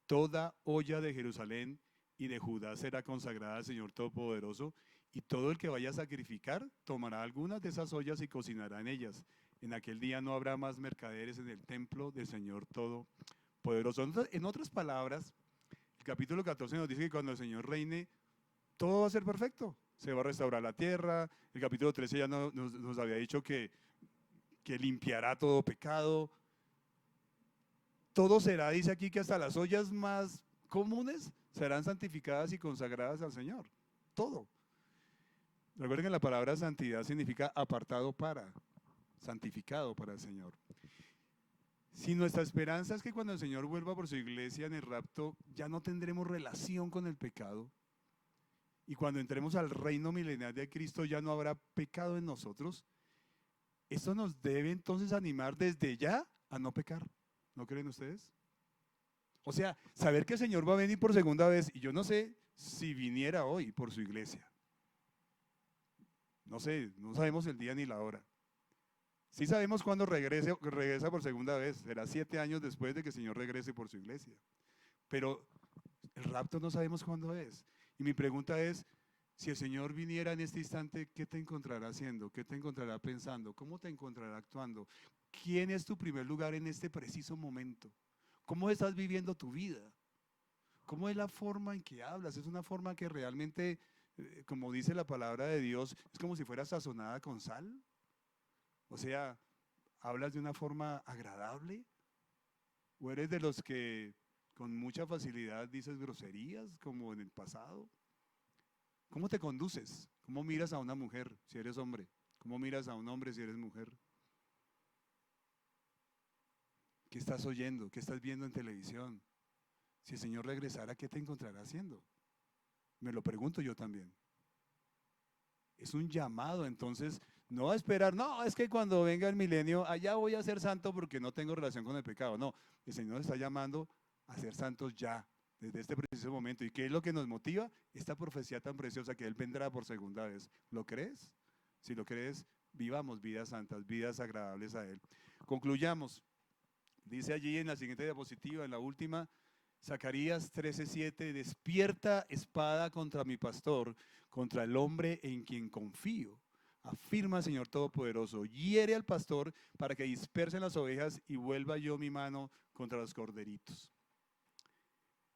toda olla de Jerusalén y de Judá será consagrada al Señor Todopoderoso, y todo el que vaya a sacrificar tomará algunas de esas ollas y cocinará en ellas. En aquel día no habrá más mercaderes en el templo del Señor Todopoderoso. En otras palabras, el capítulo 14 nos dice que cuando el Señor reine, todo va a ser perfecto. Se va a restaurar la tierra. El capítulo 13 ya nos había dicho que limpiará todo pecado. Todo será, dice aquí, que hasta las ollas más comunes serán santificadas y consagradas al Señor. Todo. Recuerden que la palabra santidad significa apartado para, santificado para el Señor. Si nuestra esperanza es que cuando el Señor vuelva por su iglesia en el rapto, ya no tendremos relación con el pecado, y cuando entremos al reino milenial de Cristo ya no habrá pecado en nosotros, esto nos debe entonces animar desde ya a no pecar. ¿No creen ustedes? O sea, saber que el Señor va a venir por segunda vez, y yo no sé si viniera hoy por su iglesia. No sé, no sabemos el día ni la hora. Sí sabemos cuándo regresa por segunda vez. Será 7 años después de que el Señor regrese por su iglesia. Pero el rapto no sabemos cuándo es. Y mi pregunta es, si el Señor viniera en este instante, ¿qué te encontrará haciendo? ¿Qué te encontrará pensando? ¿Cómo te encontrará actuando? ¿Quién es tu primer lugar en este preciso momento? ¿Cómo estás viviendo tu vida? ¿Cómo es la forma en que hablas? Es una forma que realmente, como dice la palabra de Dios, es como si fuera sazonada con sal. O sea, ¿hablas de una forma agradable? ¿O eres de los que con mucha facilidad dices groserías como en el pasado? ¿Cómo te conduces? ¿Cómo miras a una mujer si eres hombre? ¿Cómo miras a un hombre si eres mujer? ¿Qué estás oyendo? ¿Qué estás viendo en televisión? Si el Señor regresara, ¿qué te encontrará haciendo? Me lo pregunto yo también. Es un llamado, entonces, no a esperar, no, es que cuando venga el milenio, allá voy a ser santo porque no tengo relación con el pecado. No, el Señor está llamando a ser santos ya, desde este preciso momento. ¿Y qué es lo que nos motiva? Esta profecía tan preciosa que Él vendrá por segunda vez. ¿Lo crees? Si lo crees, vivamos vidas santas, vidas agradables a Él. Concluyamos. Dice allí en la siguiente diapositiva, en la última, Zacarías 13:7, despierta espada contra mi pastor, contra el hombre en quien confío. Afirma el Señor Todopoderoso, hiere al pastor para que dispersen las ovejas y vuelva yo mi mano contra los corderitos.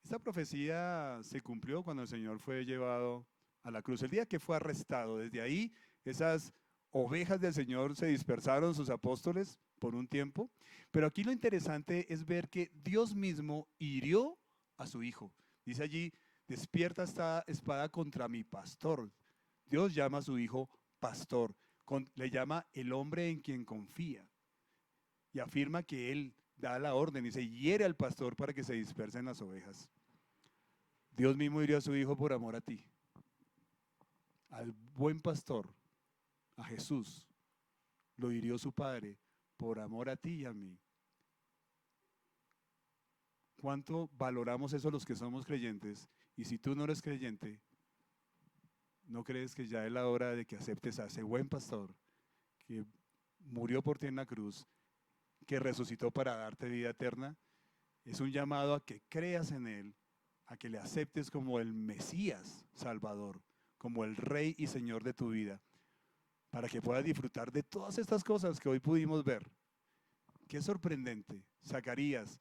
Esta profecía se cumplió cuando el Señor fue llevado a la cruz, el día que fue arrestado. Desde ahí, esas ovejas del Señor se dispersaron, sus apóstoles, por un tiempo. Pero aquí lo interesante es ver que Dios mismo hirió a su hijo. Dice allí, despierta esta espada contra mi pastor. Dios llama a su hijo pastor, le llama el hombre en quien confía. Y afirma que él da la orden y se hiere al pastor para que se dispersen las ovejas. Dios mismo hirió a su hijo por amor a ti. Al buen pastor, a Jesús, lo hirió su padre por amor a ti y a mí. ¿Cuánto valoramos eso los que somos creyentes? Y si tú no eres creyente, ¿no crees que ya es la hora de que aceptes a ese buen pastor que murió por ti en la cruz, que resucitó para darte vida eterna? Es un llamado a que creas en Él, a que le aceptes como el Mesías Salvador, como el Rey y Señor de tu vida, para que puedas disfrutar de todas estas cosas que hoy pudimos ver. Qué sorprendente. Zacarías,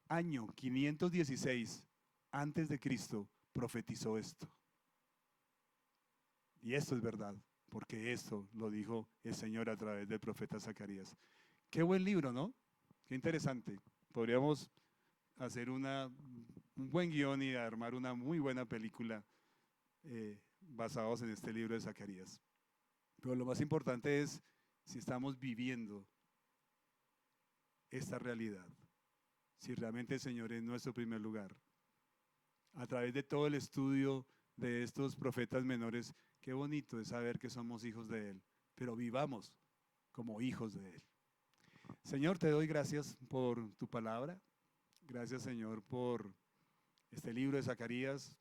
año 516 antes de Cristo, profetizó esto. Y esto es verdad, porque esto lo dijo el Señor a través del profeta Zacarías. Qué buen libro, ¿no? Qué interesante. Podríamos hacer un buen guión y armar una muy buena película basados en este libro de Zacarías. Pero lo más importante es si estamos viviendo esta realidad, si realmente el Señor es nuestro primer lugar. A través de todo el estudio de estos profetas menores, qué bonito es saber que somos hijos de Él, pero vivamos como hijos de Él. Señor, te doy gracias por tu palabra. Gracias, Señor, por este libro de Zacarías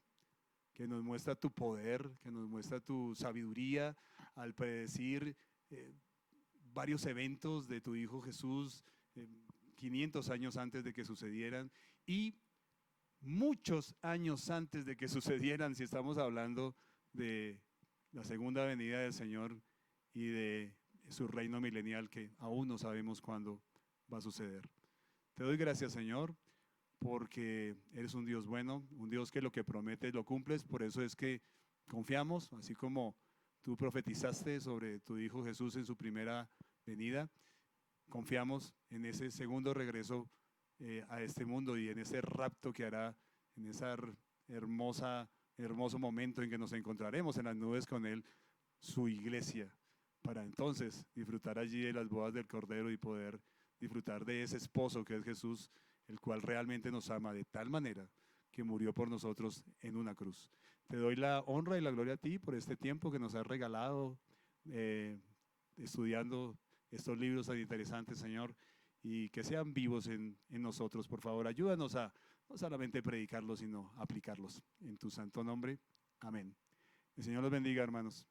que nos muestra tu poder, que nos muestra tu sabiduría al predecir varios eventos de tu Hijo Jesús 500 años antes de que sucedieran y muchos años antes de que sucedieran, si estamos hablando de la segunda venida del Señor y de su reino milenial que aún no sabemos cuándo va a suceder. Te doy gracias, Señor, porque eres un Dios bueno, un Dios que lo que prometes lo cumples. Por eso es que confiamos, así como tú profetizaste sobre tu Hijo Jesús en su primera venida, confiamos en ese segundo regreso a este mundo y en ese rapto que hará, en ese hermoso momento en que nos encontraremos en las nubes con Él, su iglesia, para entonces disfrutar allí de las bodas del Cordero y poder disfrutar de ese esposo que es Jesús, el cual realmente nos ama de tal manera que murió por nosotros en una cruz. Te doy la honra y la gloria a ti por este tiempo que nos has regalado estudiando estos libros tan interesantes, Señor, y que sean vivos en nosotros. Por favor, ayúdanos a no solamente predicarlos, sino aplicarlos. En tu santo nombre, amén. El Señor los bendiga, hermanos.